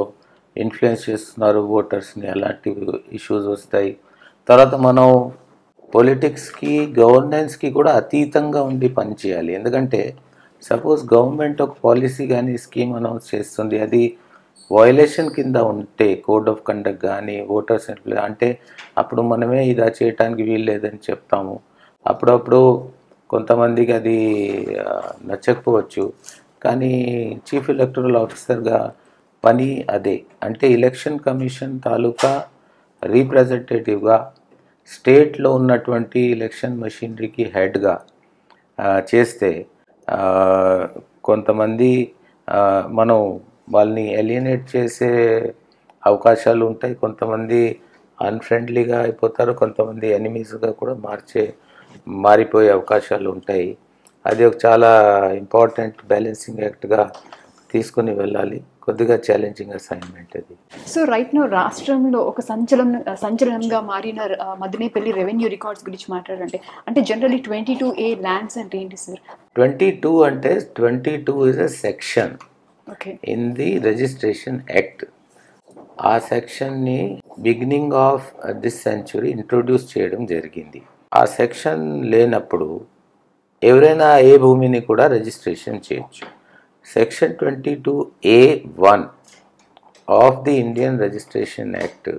ఇన్ఫ్లుయెన్స్ చేస్తున్నారు ఓటర్స్ని, అలాంటి ఇష్యూస్ వస్తాయి. తర్వాత మనం పొలిటిక్స్కి గవర్నెన్స్కి కూడా అతీతంగా ఉండి పనిచేయాలి. ఎందుకంటే సపోజ్ గవర్నమెంట్ ఒక పాలసీ కానీ స్కీమ్ అనౌన్స్ చేస్తుంది, అది వయలేషన్ కింద ఉంటే కోడ్ ఆఫ్ కండక్ట్ కానీ ఓటర్స్ అంటే అప్పుడు మనమే ఇలా చేయటానికి వీల్లేదని చెప్తాము. అప్పుడప్పుడు కొంతమందికి అది నచ్చకపోవచ్చు, కానీ చీఫ్ ఎలక్టరల్ ఆఫీసర్గా పని అదే. అంటే ఎలక్షన్ కమిషన్ తాలూకా రీప్రజెంటేటివ్గా స్టేట్లో ఉన్నటువంటి ఎలక్షన్ మెషినరీకి హెడ్గా చేస్తే కొంతమంది మనం వాళ్ళని ఎలియనేట్ చేసే అవకాశాలు ఉంటాయి. కొంతమంది అన్ఫ్రెండ్లీగా అయిపోతారు, కొంతమంది ఎనిమీస్గా కూడా మారిపోయే అవకాశాలు ఉంటాయి. అది ఒక చాలా ఇంపార్టెంట్ బ్యాలెన్సింగ్ యాక్ట్గా తీసుకుని వెళ్ళాలి. కొద్దిగా ఛాలెంజింగ్ అసైన్మెంట్ అది. సో రైట్ నో రాష్ట్రంలో ఒక సంచలనంగా మారిన మదనేపల్లి రెవెన్యూ రికార్డ్స్ గురించి మాట్లాడంటే అంటే జనరల్లీ 22A ల్యాండ్స్ అంటే ఏంటి సార్? 22 అంటే 22 is a section in the registration act. ఆ సెక్షన్ని beginning of this century introduce చేయడం జరిగింది. ఆ సెక్షన్ లేనప్పుడు ఎవరైనా ఏ భూమిని కూడా రిజిస్ట్రేషన్ చేయొచ్చు. Section 22A(1) of the Indian registration act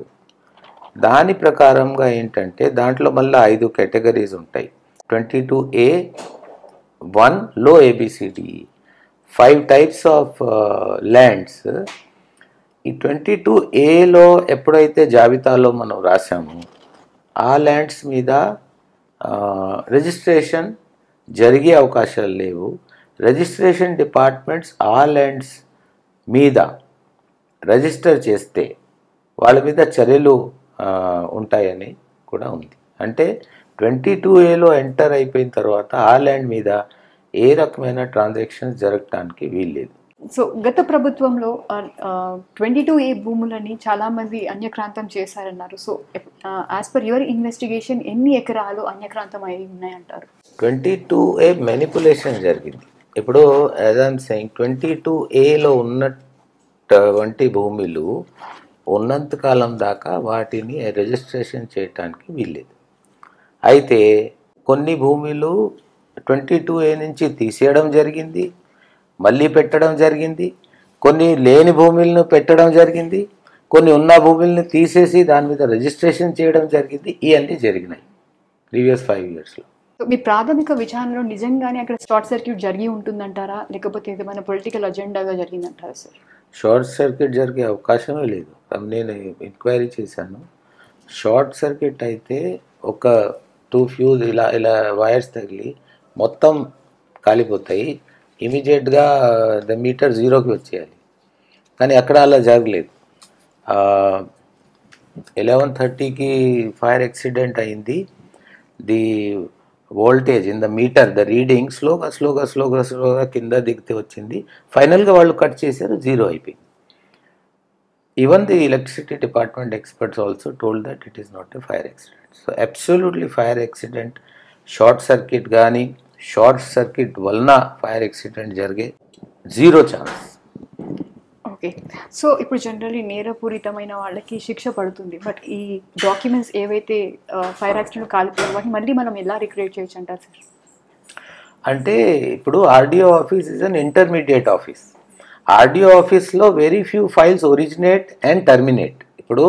దాని ప్రకారంగా ఏంటంటే దాంట్లో మళ్ళీ 5 కేటగిరీస్ ఉంటాయి. 22A(1)లో ABCD 5 టైప్స్ ఆఫ్ ల్యాండ్స్. ఈ 22Aలో ఎప్పుడైతే జాబితాలో మనం రాసామో ఆ ల్యాండ్స్ మీద రిజిస్ట్రేషన్ జరిగే అవకాశాలు లేవు. రిజిస్ట్రేషన్ డిపార్ట్మెంట్స్ ఆ ల్యాండ్స్ మీద రిజిస్టర్ చేస్తే వాళ్ళ మీద చర్యలు ఉంటాయని కూడా ఉంది. అంటే 22Aలో ఎంటర్ అయిపోయిన తర్వాత ఆ ల్యాండ్ మీద ఏ రకమైన ట్రాన్సాక్షన్స్ జరగటానికి వీల్లేదు. సో గత ప్రభుత్వంలో 22A భూములని చాలామంది అన్యక్రాంతం చేశారన్నారు. So as per your investigation ఎన్ని ఎకరాలు అన్యక్రాంతం అయి ఉన్నాయంటారు? 22A మెనిపులేషన్ జరిగింది. ఇప్పుడు యాజ్ ఐఎమ్ సెయింగ్ 22Aలో ఉన్నటువంటి భూములు ఉన్నంతకాలం దాకా వాటిని రిజిస్ట్రేషన్ చేయటానికి వీల్లేదు. అయితే కొన్ని భూములు 22A నుంచి తీసేయడం జరిగింది, మళ్ళీ పెట్టడం జరిగింది. కొన్ని లేని భూములను పెట్టడం జరిగింది, కొన్ని ఉన్న భూములను తీసేసి దాని మీద రిజిస్ట్రేషన్ చేయడం జరిగింది. ఇవన్నీ జరిగినాయి ప్రీవియస్ 5 ఇయర్స్లో. మీ ప్రాథమిక విచారణలో నిజంగానే అక్కడ షార్ట్ సర్క్యూట్ జరిగి ఉంటుందంటారా, లేకపోతే ఏదైనా పొలిటికల్ అజెండాగా జరిగిందంటారా సార్? షార్ట్ సర్క్యూట్ జరిగే అవకాశమే లేదు. నేను ఎంక్వైరీ చేశాను. షార్ట్ సర్క్యూట్ అయితే ఒక 2 ఫ్యూజ్ ఇలా వైర్స్ తగిలి మొత్తం కాలిపోతాయి. ఇమీడియట్గా ద మీటర్ 0కి వచ్చేయాలి. కానీ అక్కడ అలా జరగలేదు. 11:30కి ఫైర్ యాక్సిడెంట్ అయింది. The voltage in the meter the reading స్లోగా కింద దిగితే వచ్చింది. ఫైనల్గా వాళ్ళు కట్ చేశారు, 0 అయిపోయింది. Even the electricity department experts also told that it is not a fire accident. So absolutely fire accident, short circuit కానీ షార్ట్ సర్క్యూట్ వలన ఫైర్ యాక్సిడెంట్ జరిగే 0 ఛాన్స్. ఓకే, సో ఇప్పుడు జనరల్లీ నేరపూరితమైన వాళ్ళకి శిక్ష పడుతుంది, బట్ ఈ డాక్యుమెంట్స్ ఏవైతే ఫైర్ యాక్సిడెంట్ కాలిపోయారు వాటిని మళ్ళీ మనం ఎలా రిక్రియేట్ చేయొచ్చు అంటారు సార్? అంటే ఇప్పుడు RDO office is an intermediate office. RDO ఆఫీస్లో very few files originate and terminate. ఇప్పుడు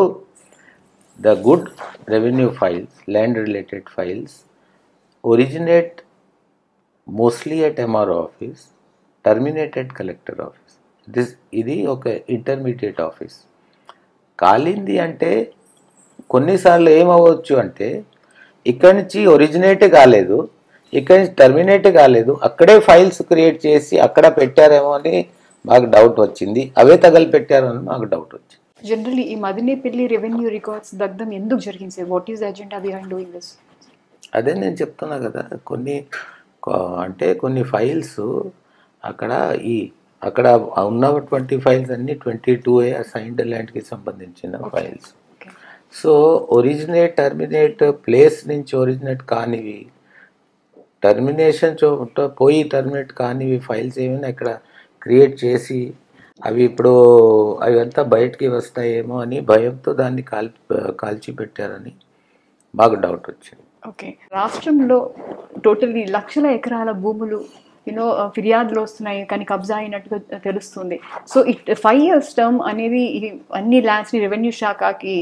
the good revenue files, land related files originate mostly at MRO office, terminate at collector office. ఇది ఒక intermediate office. కాలింది అంటే కొన్నిసార్లు ఏమవ్వచ్చు అంటే ఇక్కడి నుంచి ఒరిజినేటే కాలేదు, ఇక్కడి నుంచి టర్మినేటే కాలేదు, అక్కడే ఫైల్స్ క్రియేట్ చేసి అక్కడ పెట్టారేమో అని మాకు డౌట్ వచ్చింది, అవే తగలు పెట్టారని మాకు డౌట్ వచ్చింది. జనరల్లీ ఈ మదినేపల్లి రెవెన్యూ రికార్డ్స్ దగ్ధం ఎందుకు జరిగింది sir? What is the agenda behind doing this? అదే నేను చెప్తున్నా కదా, కొన్ని ఫైల్స్ అక్కడ ఉన్నటువంటి ఫైల్స్ అన్ని 22A అసైన్డ్ ల్యాండ్కి సంబంధించిన files. So originate terminate place నుంచి ఒరిజినేట్ కానివి, టర్మినేషన్ పోయి టర్మినేట్ కానివి ఫైల్స్ ఏమైనా ఇక్కడ క్రియేట్ చేసి అవి అంతా బయటికి వస్తాయేమో అని భయంతో దాన్ని కాల్చి పెట్టారని మాకు డౌట్ వచ్చింది. ఓకే, రాష్ట్రంలో టోటల్లీ లక్షల ఎకరాల భూములు ఫిర్యాదులు వస్తున్నాయి కానీ కబ్జా అయినట్టుగా తెలుస్తుంది. సో 5 years టర్మ్ అనేది అన్ని ల్యాండ్స్ని రెవెన్యూ శాఖకి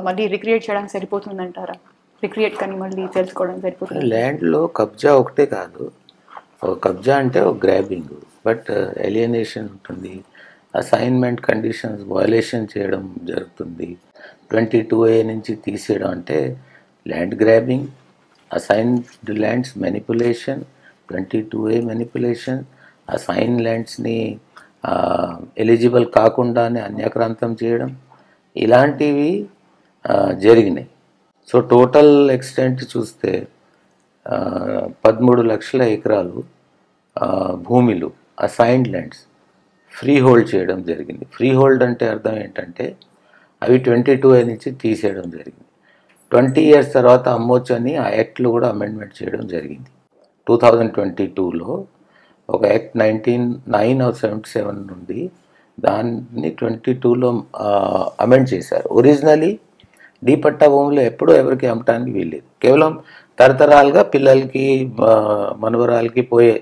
మళ్ళీ రిక్రియేట్ చేయడానికి సరిపోతుందంటారా? రిక్రియేట్ కానీ మళ్ళీ తెలుసుకోవడం సరిపోతుంది? ల్యాండ్లో కబ్జా ఒకటే కాదు, కబ్జా అంటే ఒక గ్రాబింగ్, బట్ ఎలియనేషన్ ఉంటుంది, అసైన్మెంట్ కండిషన్స్ వయలేషన్ చేయడం జరుగుతుంది. 22A నుంచి తీసేయడం అంటే land grabbing, assigned lands manipulation, 22A manipulation, assign ల్యాండ్స్ని ఎలిజిబుల్ కాకుండానే అన్యాక్రాంతం చేయడం, ఇలాంటివి జరిగినాయి. సో టోటల్ ఎక్స్టెంట్ చూస్తే 13 లక్షల ఎకరాలు భూమిలు అసైన్డ్ ల్యాండ్స్ ఫ్రీ హోల్డ్ చేయడం జరిగింది. ఫ్రీ హోల్డ్ అంటే అర్థం ఏంటంటే అవి 22A నుంచి తీసేయడం జరిగింది. 20 years తర్వాత అమ్మొచ్చు అని ఆ యాక్ట్లో కూడా అమెండ్మెంట్ చేయడం జరిగింది. 2022లో ఒక యాక్ట్ 9/77 నుండి దాన్ని 22లో అమెండ్ చేశారు. ఒరిజినలీ డీ పట్టా భూములు ఎప్పుడూ ఎవరికి అమ్మటానికి వీల్లేదు, కేవలం తరతరాలుగా పిల్లలకి మనవరాలకి పోయే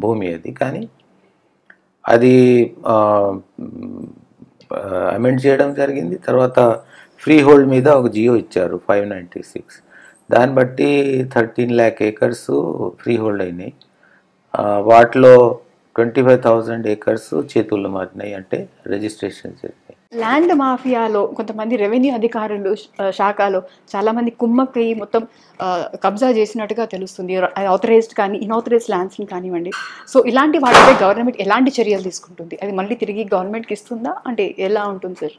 భూమి అది. కానీ అది అమెండ్ చేయడం జరిగింది. తర్వాత ఫ్రీ హోల్డ్ మీద ఒక జియో ఇచ్చారు 596, దాన్ని బట్టి 13 lakh acres ఫ్రీ హోల్డ్ అయినాయి. వాటిలో 25,000 acres చేతుల్లో మారినాయి, అంటే రిజిస్ట్రేషన్ జరిగినాయి. ల్యాండ్ మాఫియాలో కొంతమంది రెవెన్యూ అధికారులు శాఖలో చాలామంది కుమ్మక్కయ్యి మొత్తం కబ్జా చేసినట్టుగా తెలుస్తుంది, ఆథరైజ్డ్ కానీ ఇన్ఆథరైజ్డ్ ల్యాండ్స్ని కానివ్వండి. సో ఇలాంటి వాటిపై గవర్నమెంట్ ఎలాంటి చర్యలు తీసుకుంటుంది? అది మళ్ళీ తిరిగి గవర్నమెంట్కి ఇస్తుందా, అంటే ఎలా ఉంటుంది సార్?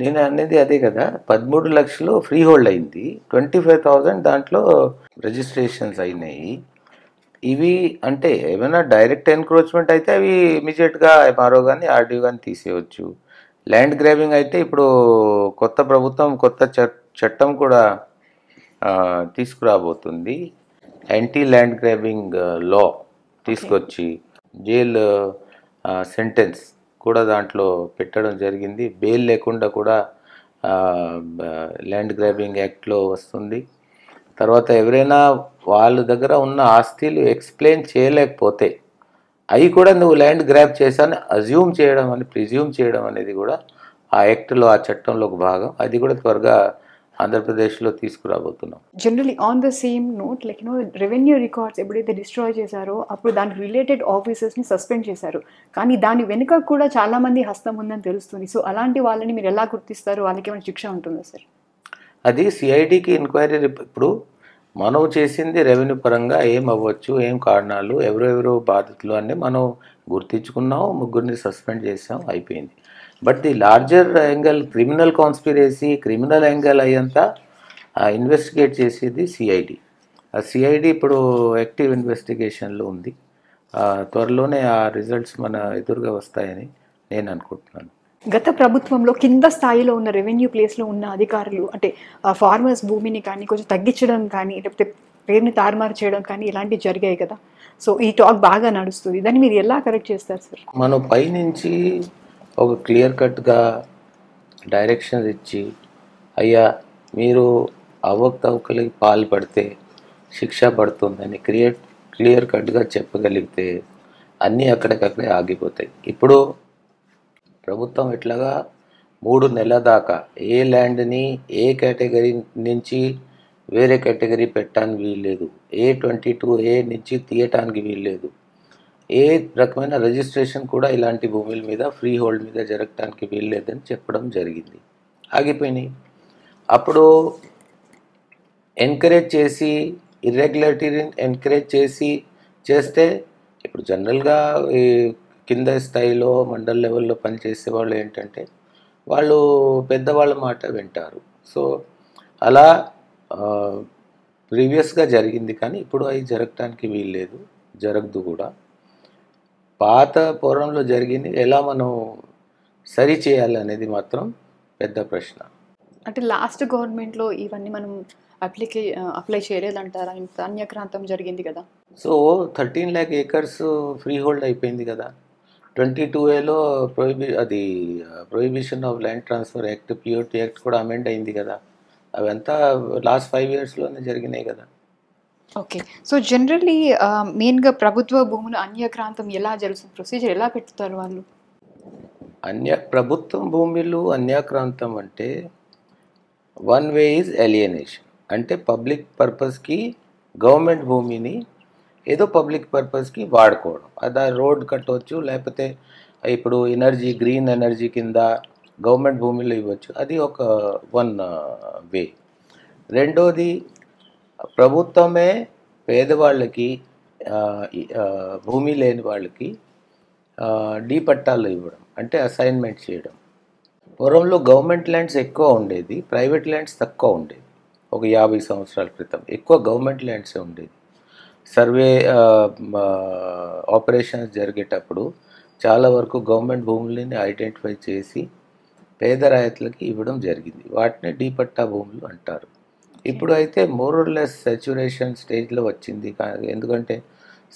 నేను అనేది అదే కదా, 13 లక్షలు ఫ్రీ హోల్డ్ అయింది, 25,000 దాంట్లో రిజిస్ట్రేషన్స్ అయినాయి. ఇవి అంటే ఏమైనా డైరెక్ట్ ఎన్క్రోచ్మెంట్ అయితే అవి ఇమీడియట్గా ఎంఆర్ఓ కానీ ఆర్డీఓ కానీ తీసేయవచ్చు. ల్యాండ్ గ్రాబింగ్ అయితే ఇప్పుడు కొత్త ప్రభుత్వం కొత్త చట్టం కూడా తీసుకురాబోతుంది. యాంటీ ల్యాండ్ గ్రాబింగ్ లా తీసుకొచ్చి జైలు సెంటెన్స్ కూడా దాంట్లో పెట్టడం జరిగింది. బెయిల్ లేకుండా కూడా ల్యాండ్ గ్రాబింగ్ యాక్ట్లో వస్తుంది. తర్వాత ఎవరైనా వాళ్ళ దగ్గర ఉన్న ఆస్తులు ఎక్స్ప్లెయిన్ చేయలేకపోతే అవి కూడా నువ్వు ల్యాండ్ గ్రాబ్ చేశాను అజ్యూమ్ చేయడం అని ప్రిజ్యూమ్ చేయడం అనేది కూడా ఆ యాక్ట్లో ఆ చట్టంలో ఒక భాగం. అది కూడా త్వరగా ఆంధ్రప్రదేశ్లో తీసుకురాబోతున్నాం. Generally on the same note like revenue records ఎప్పుడైతే డిస్ట్రాయ్ చేశారో అప్పుడు దానికి రిలేటెడ్ ఆఫీసర్స్ని సస్పెండ్ చేశారు, కానీ దాని వెనుక కూడా చాలామంది హస్తం ఉందని తెలుస్తుంది. సో అలాంటి వాళ్ళని మీరు ఎలా గుర్తిస్తారు? వాళ్ళకి ఏమైనా శిక్ష ఉంటుందా సార్? అది సిఐడికి ఎంక్వైరీ. ఇప్పుడు మనం చేసింది రెవెన్యూ పరంగా ఏం అవ్వచ్చు, ఏం కారణాలు, ఎవరెవరు బాధితులు అని మనం గుర్తించుకున్నాం, ముగ్గురిని సస్పెండ్ చేసాం, అయిపోయింది. But the larger angle criminal conspiracy, criminal angle అయ్యంతా ఇన్వెస్టిగేట్ చేసేది సిఐడి. ఆ సిఐడి ఇప్పుడు యాక్టివ్ ఇన్వెస్టిగేషన్లో ఉంది. త్వరలోనే ఆ రిజల్ట్స్ మన ఎదురుగా వస్తాయని నేను అనుకుంటున్నాను. గత ప్రభుత్వంలో కింద స్థాయిలో ఉన్న రెవెన్యూ ప్లేస్లో ఉన్న అధికారులు అంటే ఫార్మర్స్ భూమిని కానీ కొంచెం తగ్గించడం కానీ లేకపోతే పేరుని తారుమారు చేయడం కానీ ఇలాంటివి జరిగాయి కదా. సో ఈ టాక్ బాగా నడుస్తుంది, దాన్ని మీరు ఎలా కరెక్ట్ చేస్తారు సార్? మనం పైనుంచి ఒక క్లియర్ కట్గా డైరెక్షన్స్ ఇచ్చి, అయ్యా మీరు అవకతవకలకి పాల్పడితే శిక్ష పడుతుందని క్లియర్ కట్గా చెప్పగలిగితే అన్నీ అక్కడికక్కడే ఆగిపోతాయి. ఇప్పుడు ప్రభుత్వం ఎట్లాగా 3 నెలల దాకా ఏ ల్యాండ్ని ఏ కేటగిరీ నుంచి వేరే కేటగిరీ పెట్టడానికి వీల్లేదు, A22A నుంచి తీయటానికి వీల్లేదు, ఏ రకమైన రిజిస్ట్రేషన్ కూడా ఇలాంటి భూముల మీద ఫ్రీ హోల్డ్ మీద జరగటానికి వీల్లేదని చెప్పడం జరిగింది. ఆగిపోయినాయి. అప్పుడు ఎంకరేజ్ చేసి ఇర్రెగ్యులారిటీని ఎంకరేజ్ చేస్తే ఇప్పుడు జనరల్గా ఈ కింద స్థాయిలో మండల్ లెవెల్లో పనిచేసే వాళ్ళు ఏంటంటే వాళ్ళు పెద్దవాళ్ళ మాట వింటారు. సో అలా ప్రీవియస్గా జరిగింది, కానీ ఇప్పుడు అవి జరగటానికి వీల్లేదు, జరగదు కూడా. పాత పూర్వంలో జరిగింది ఎలా మనం సరి చేయాలనేది మాత్రం పెద్ద ప్రశ్న. అంటే లాస్ట్ గవర్నమెంట్లో ఇవన్నీ మనం అప్లై చేయలేదంటారా? ఇంత అన్యక్రాంతం జరిగింది కదా. So 13 lakh acres free hold అయిపోయింది కదా. 22Aలో prohibition of land transfer act, POT act కూడా అమెండ్ అయింది కదా. అవంతా లాస్ట్ 5 yearsలోనే జరిగినాయి కదా. ఓకే. సో జనరల్లీ మెయిన్గా ప్రభుత్వ భూములు అన్యక్రాంతం ఎలా జరుగుతుంది, ప్రొసీజర్ ఎలా పెట్టుతారు వాళ్ళు? ప్రభుత్వం భూములు అన్యాక్రాంతం అంటే వన్ వే ఈజ్ ఎలియనేషన్. అంటే పబ్లిక్ పర్పస్కి గవర్నమెంట్ భూమిని ఏదో పబ్లిక్ పర్పస్కి వాడుకోవడం. అది రోడ్ కట్టవచ్చు, లేకపోతే ఇప్పుడు గ్రీన్ ఎనర్జీ కింద గవర్నమెంట్ భూమిలో ఇవ్వచ్చు. అది ఒక వన్ వే. రెండోది ప్రభుత్వమే పేదవాళ్ళకి భూమి లేని వాళ్ళకి డీ పట్టాలు ఇవ్వడం, అంటే అసైన్మెంట్ చేయడం. పూర్వంలో గవర్నమెంట్ ల్యాండ్స్ ఎక్కువ ఉండేది, ప్రైవేట్ ల్యాండ్స్ తక్కువ ఉండేది. ఒక 50 సంవత్సరాల క్రితం ఎక్కువ గవర్నమెంట్ ల్యాండ్సే ఉండేది. సర్వే ఆపరేషన్స్ జరిగేటప్పుడు చాలా వరకు గవర్నమెంట్ భూములని ఐడెంటిఫై చేసి పేద రైతులకి ఇవ్వడం జరిగింది. వాటిని డీ పట్టా భూములు అంటారు. ఇప్పుడు అయితే మోర్ ఆర్ లెస్ సాచ్యురేషన్ స్టేజ్లో వచ్చింది. ఎందుకంటే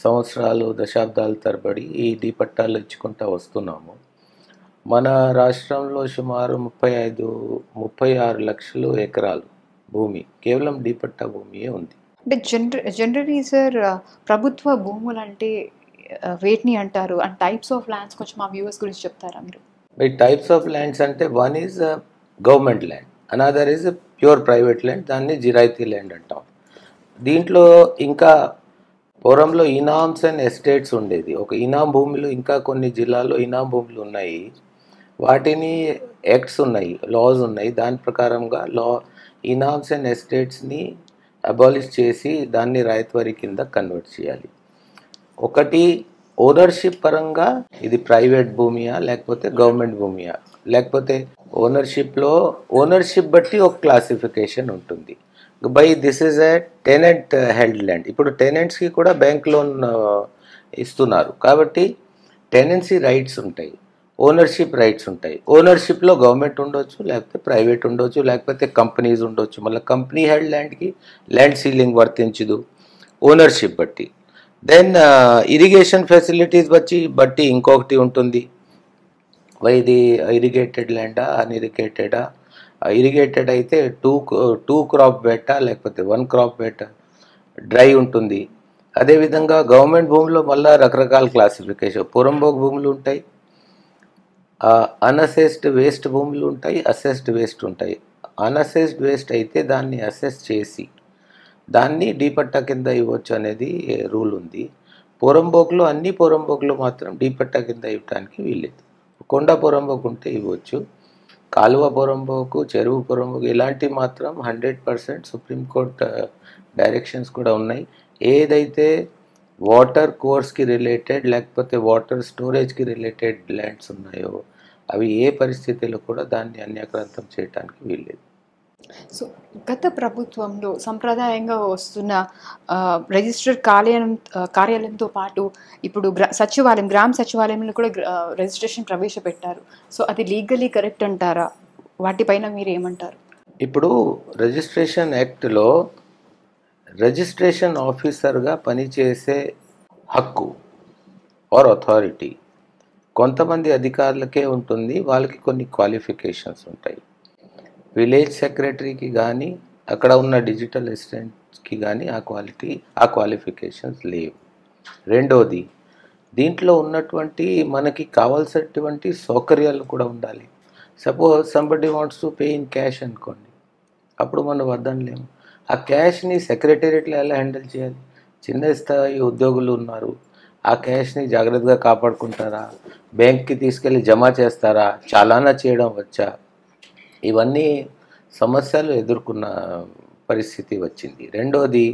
సంవత్సరాలు దశాబ్దాల తరబడి ఈ డీ పట్టాలు ఇచ్చుకుంటూ వస్తున్నాము. మన రాష్ట్రంలో సుమారు 36 లక్షల ఎకరాలు భూమి కేవలం డీ పట్టా భూమియే ఉంది. అంటే జనరలీ సార్ ప్రభుత్వ భూములు అంటే వేటిని అంటారు, అండ్ టైప్స్ ఆఫ్ ల్యాండ్స్ కొంచెం మా వ్యూవర్స్ గురించి చెప్తారా మీరు? ఈ టైప్స్ ఆఫ్ ల్యాండ్స్ అంటే one is government land, another is pure private land, దాన్ని జిరాయితీ ల్యాండ్ అంటాం. దీంట్లో ఇంకా పూర్వంలో ఇనామ్స్ అండ్ ఎస్టేట్స్ ఉండేది. ఒక ఇనాం భూములు ఇంకా కొన్ని జిల్లాల్లో ఇనాం భూములు ఉన్నాయి. వాటిని యాక్ట్స్ ఉన్నాయి, లాస్ ఉన్నాయి. దాని ప్రకారంగా ఇనామ్స్ అండ్ ఎస్టేట్స్ని అబాలిష్ చేసి దాన్ని రాయత్వారి కింద కన్వర్ట్ చేయాలి. ఒకటి ఓనర్షిప్ పరంగా ఇది ప్రైవేట్ భూమియా లేకపోతే గవర్నమెంట్ భూమియా, లేకపోతే ఓనర్షిప్ బట్టి ఒక క్లాసిఫికేషన్ ఉంటుంది. By this is a tenant held land. ఇప్పుడు టెనెంట్స్కి కూడా బ్యాంక్ లోన్ ఇస్తున్నారు కాబట్టి టెనెన్సీ రైట్స్ ఉంటాయి, ఓనర్షిప్ రైట్స్ ఉంటాయి. ఓనర్షిప్లో గవర్నమెంట్ ఉండొచ్చు, లేకపోతే ప్రైవేట్ ఉండొచ్చు, లేకపోతే కంపెనీస్ ఉండొచ్చు. మళ్ళీ కంపెనీ హెల్డ్ ల్యాండ్కి ల్యాండ్ సీలింగ్ వర్తించదు, ఓనర్షిప్ బట్టి. దెన్ ఇరిగేషన్ ఫెసిలిటీస్ బట్టి ఇంకొకటి ఉంటుంది. ఇది ఇరిగేటెడ్ ల్యాండా అన్ఇరిగేటెడా. ఇరిగేటెడ్ అయితే టూ క్రాప్ బెటా లేకపోతే 1 క్రాప్ బెటా, డ్రై ఉంటుంది. అదేవిధంగా గవర్నమెంట్ భూమిలో మళ్ళీ రకరకాల క్లాసిఫికేషన్, పురంబోక్ భూములు ఉంటాయి, అన్అసెస్డ్ వేస్ట్ భూములు ఉంటాయి, అసెస్డ్ వేస్ట్ ఉంటాయి. అన్అసెస్డ్ వేస్ట్ అయితే దాన్ని అసెస్ చేసి దాన్ని డీ పట్టా కింద ఇవ్వచ్చు అనేది రూల్ ఉంది. అన్ని పురంబోక్లో మాత్రం డీ పట్టా కింద ఇవ్వడానికి వీల్లేదు. కొండ పురంబోకు ఉంటే ఇవ్వచ్చు, కాలువ పురంబోకు, చెరువు పురంబోకు ఇలాంటివి మాత్రం 100% సుప్రీంకోర్టు డైరెక్షన్స్ కూడా ఉన్నాయి. ఏదైతే వాటర్ కోర్స్కి రిలేటెడ్ లేకపోతే వాటర్ స్టోరేజ్కి రిలేటెడ్ ల్యాండ్స్ ఉన్నాయో అవి ఏ పరిస్థితిలో కూడా దాన్ని అన్యాక్రాంతం చేయడానికి వీల్లేదు. సో గత ప్రభుత్వంలో సంప్రదాయంగా వస్తున్న రిజిస్టర్ కార్యాలయంతో పాటు ఇప్పుడు గ్రామ సచివాలయంలో కూడా రిజిస్ట్రేషన్ ప్రవేశపెట్టారు. సో అది లీగలీ కరెక్ట్ అంటారా? వాటిపైన మీరు ఏమంటారు? ఇప్పుడు రిజిస్ట్రేషన్ యాక్ట్లో రిజిస్ట్రేషన్ ఆఫీసర్గా పనిచేసే హక్కు ఆర్ అథారిటీ కొంతమంది అధికారులకే ఉంటుంది. వాళ్ళకి కొన్ని క్వాలిఫికేషన్స్ ఉంటాయి. విలేజ్ సెక్రటరీకి కానీ అక్కడ ఉన్న డిజిటల్ అసిస్టెంట్స్కి కానీ ఆ క్వాలిఫికేషన్స్ లేవు. రెండోది, దీంట్లో ఉన్నటువంటి మనకి కావాల్సినటువంటి సౌకర్యాలు కూడా ఉండాలి. Suppose somebody wants to pay in cash అనుకోండి, అప్పుడు మనం వద్దనలేము. ఆ క్యాష్ని సెక్రటేరియట్లో ఎలా హ్యాండిల్ చేయాలి? చిన్న స్థాయి ఉద్యోగులు ఉన్నారు, ఆ క్యాష్ని జాగ్రత్తగా కాపాడుకుంటారా? బ్యాంక్కి తీసుకెళ్ళి జమ చేస్తారా? చాలానా చేయడం వచ్చా? ఇవన్నీ సమస్యలు ఎదుర్కొన్న పరిస్థితి వచ్చింది. రెండోది,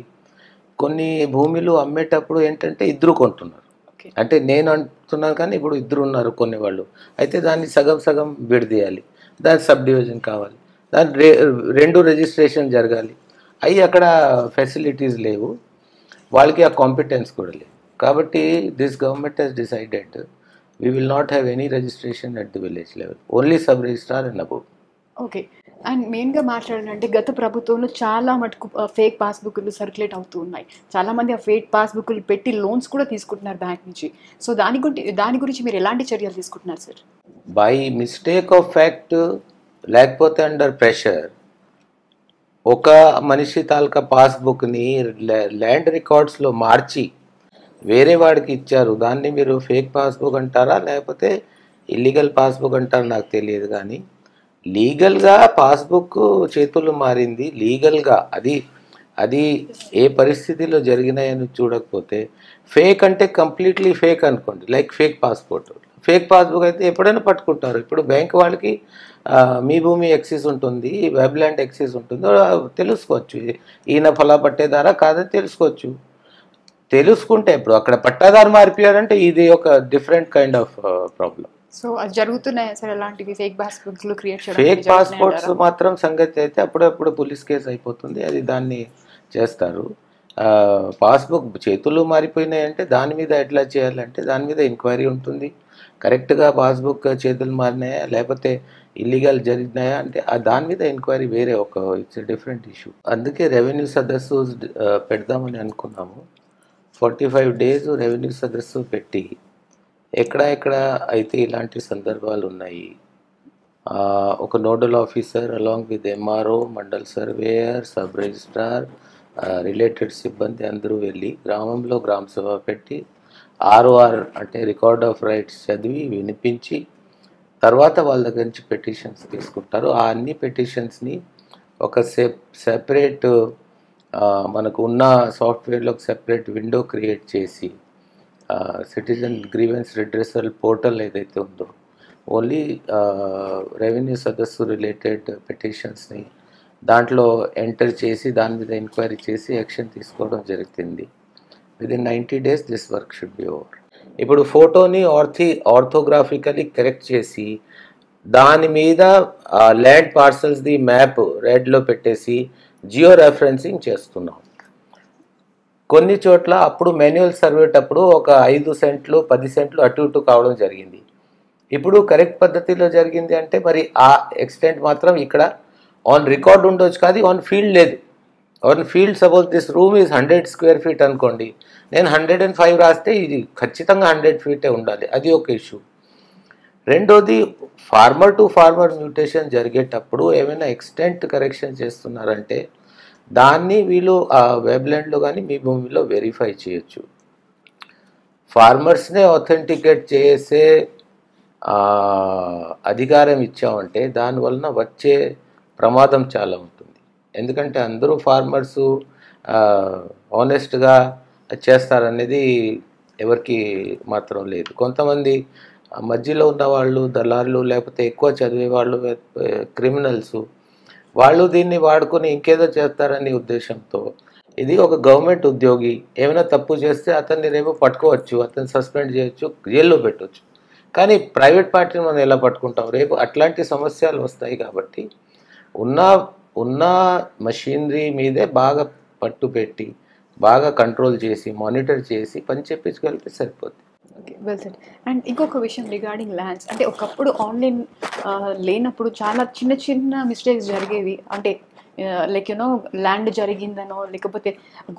కొన్ని భూములు అమ్మేటప్పుడు ఏంటంటే ఇద్దరు కొంటున్నారు. అంటే నేను అంటున్నాను కానీ ఇప్పుడు ఇద్దరు ఉన్నారు కొనేవాళ్ళు. అయితే దాన్ని సగం సగం విడదీయాలి, దాని సబ్ డివిజన్ కావాలి, దాని రెండు రిజిస్ట్రేషన్ జరగాలి. అవి అక్కడ ఫెసిలిటీస్ లేవు, వాళ్ళకి ఆ కాంపిటెన్స్ కూడా లేదు. కాబట్టి this government has decided we will not have any registration at the village level, only sub registrar and above. Okay. And మెయిన్గా మాట్లాడాలంటే గత ప్రభుత్వంలో చాలా మటుకు ఫేక్ పాస్బుక్లు సర్క్యులేట్ అవుతూ ఉన్నాయి. చాలామంది ఆ ఫేక్ పాస్బుక్లు పెట్టి లోన్స్ కూడా తీసుకుంటున్నారు బ్యాంక్ నుంచి. సో దాని గురించి మీరు ఎలాంటి చర్యలు తీసుకుంటున్నారు sir? By mistake of fact లేకపోతే అండర్ ప్రెషర్ ఒక మనిషి తాలూకా పాస్బుక్ని ల్యాండ్ రికార్డ్స్లో మార్చి వేరే వాడికి ఇచ్చారు. దాన్ని మీరు ఫేక్ పాస్బుక్ అంటారా లేకపోతే ఇల్లీగల్ పాస్బుక్ అంటారా నాకు తెలియదు. కానీ లీగల్గా పాస్బుక్ చేతులు మారింది. లీగల్గా అది ఏ పరిస్థితిలో జరిగినాయని చూడకపోతే ఫేక్ అంటే కంప్లీట్లీ ఫేక్ అనుకోండి. Like fake passport, fake passbook అయితే ఎప్పుడైనా పట్టుకుంటారు. ఇప్పుడు బ్యాంక్ వాళ్ళకి మీ భూమి ఎక్సెస్ ఉంటుంది, వెబ్ ల్యాండ్ ఎక్సెస్ ఉంటుంది, తెలుసుకోవచ్చు. ఈయన ఫలా పట్టేదారా కాదని తెలుసుకోవచ్చు. తెలుసుకుంటే ఇప్పుడు అక్కడ పట్టాదారు మారిపోయారంటే ఇది ఒక different kind of problem. So అది జరుగుతున్నాయా సార్ అలాంటివి? ఫేక్ పాస్బుక్లు క్రియేట్ చేయడం, ఫేక్ పాస్పోర్ట్స్ మాత్రం సంగతి అయితే అప్పుడప్పుడు పోలీస్ కేసు అయిపోతుంది, అది దాన్ని చేస్తారు. పాస్బుక్ చేతులు మారిపోయినాయంటే దాని మీద ఎట్లా చేయాలంటే దాని మీద ఎంక్వైరీ ఉంటుంది. కరెక్ట్గా పాస్బుక్ చేతులు మారినాయా లేకపోతే ఇల్లీగల్ జరిగినాయా అంటే దాని మీద ఎంక్వైరీ వేరే, ఇట్స్ డిఫరెంట్ ఇష్యూ. అందుకే రెవెన్యూ సదస్సు పెడదామని అనుకున్నాము. 45 days రెవెన్యూ సదస్సు పెట్టి ఎక్కడ అయితే ఇలాంటి సందర్భాలు ఉన్నాయి, ఒక nodal officer along with MRO, mandal surveyor, sub registrar, related సిబ్బంది అందరూ వెళ్ళి గ్రామంలో గ్రామ సభ పెట్టి ROR అంటే రికార్డ్ ఆఫ్ రైట్స్ చదివి వినిపించి తర్వాత వాళ్ళ దగ్గర నుంచి పెటిషన్స్ తీసుకుంటారు. ఆ అన్ని పెటిషన్స్ని ఒక సెపరేట్ మనకు ఉన్న సాఫ్ట్వేర్లో ఒక సెపరేట్ విండో క్రియేట్ చేసి సిటిజన్ గ్రీవెన్స్ రిడ్రెసల్ పోర్టల్ ఏదైతే ఉందో ఓన్లీ రెవెన్యూ సదస్సు రిలేటెడ్ పెటిషన్స్ని దాంట్లో ఎంటర్ చేసి దాని మీద ఎంక్వైరీ చేసి యాక్షన్ తీసుకోవడం జరుగుతుంది. Within 90 days this work should be over. ఇప్పుడు ఫోటోని ఆర్థోగ్రాఫికలీ కరెక్ట్ చేసి దాని మీద ల్యాండ్ పార్సల్స్ది మ్యాప్ రెడ్లో పెట్టేసి జియో రెఫరెన్సింగ్ చేస్తున్నాం. కొన్ని చోట్ల అప్పుడు మాన్యువల్ సర్వేటప్పుడు ఒక 5 సెంట్లు 10 సెంట్లు అటు ఇటు కావడం జరిగింది. ఇప్పుడు కరెక్ట్ పద్ధతిలో జరిగింది అంటే మరి ఆ ఎక్స్టెంట్ మాత్రం ఇక్కడ ఆన్ రికార్డ్ ఉండొచ్చు, కానీ ఆన్ ఫీల్డ్ లేదు. On field suppose this room is 100 square feet అనుకోండి, నేను 105 రాస్తే ఇది ఖచ్చితంగా 100 feet ఉండాలి, అది ఒక ఇష్యూ. రెండోది, ఫార్మర్ టు ఫార్మర్ మ్యూటేషన్ జరిగేటప్పుడు ఏమైనా ఎక్స్టెంట్ కరెక్షన్ చేస్తున్నారంటే దాన్ని వీళ్ళు ఆ వెబ్లాండ్లో కానీ మీ భూమిలో వెరిఫై చేయొచ్చు. ఫార్మర్స్నే ఆథెంటికేట్ చేసే అధికారం ఇచ్చామంటే దానివలన వచ్చే ప్రమాదం చాలా ఉంటుంది. ఎందుకంటే అందరూ ఫార్మర్సు ఆనెస్ట్గా చేస్తారనేది ఎవరికి మాత్రం లేదు. కొంతమంది మధ్యలో ఉన్న వాళ్ళు, దళారులు, లేకపోతే ఎక్కువ చదివే వాళ్ళు, క్రిమినల్స్, వాళ్ళు దీన్ని వాడుకొని ఇంకేదో చేస్తారనే ఉద్దేశంతో ఇది ఒక గవర్నమెంట్ ఉద్యోగి ఏమైనా తప్పు చేస్తే అతన్ని రేపు పట్టుకోవచ్చు, అతన్ని సస్పెండ్ చేయొచ్చు, జైల్లో పెట్టవచ్చు. కానీ ప్రైవేట్ పార్టీని మనం ఎలా పట్టుకుంటాం? రేపు అట్లాంటి సమస్యలు వస్తాయి. కాబట్టి ఉన్న ఉన్న మషీనరీ మీదే బాగా పట్టు పెట్టి బాగా కంట్రోల్ చేసి మానిటర్ చేసి పని చెప్పించగలిగితే సరిపోతుంది. Okay, well said. అండ్ ఇంకొక విషయం రిగార్డింగ్ ల్యాండ్స్, అంటే ఒకప్పుడు ఆన్లైన్ లేనప్పుడు చాలా చిన్న చిన్న మిస్టేక్స్ జరిగేవి. అంటే లైక్ యూనో ల్యాండ్ జరిగిందనో లేకపోతే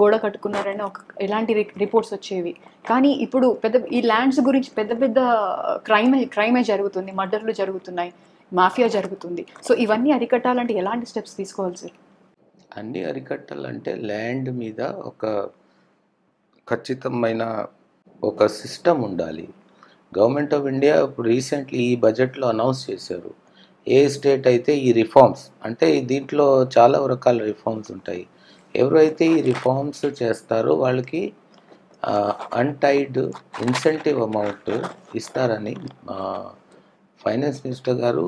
గోడ కట్టుకున్నారనో ఎలాంటి రిపోర్ట్స్ వచ్చేవి. కానీ ఇప్పుడు ఈ ల్యాండ్స్ గురించి పెద్ద పెద్ద క్రైమే జరుగుతుంది, మర్డర్లు జరుగుతున్నాయి, మాఫియా జరుగుతుంది. సో ఇవన్నీ అరికట్టాలంటే ఎలాంటి స్టెప్స్ తీసుకోవాలి సార్? అన్నీ అరికట్టాలంటే ల్యాండ్ మీద ఒక ఖచ్చితమైన ఒక సిస్టమ్ ఉండాలి. గవర్నమెంట్ ఆఫ్ ఇండియా ఇప్పుడు రీసెంట్లీ ఈ బడ్జెట్లో అనౌన్స్ చేశారు. ఏ స్టేట్ అయితే ఈ రిఫార్మ్స్, అంటే దీంట్లో చాలా రకాల రిఫార్మ్స్ ఉంటాయి. ఎవరైతే ఈ రిఫార్మ్స్ చేస్తారో వాళ్ళకి అన్టైడ్ ఇన్సెంటివ్ అమౌంట్ ఇస్తారని ఫైనాన్స్ మినిస్టర్ గారు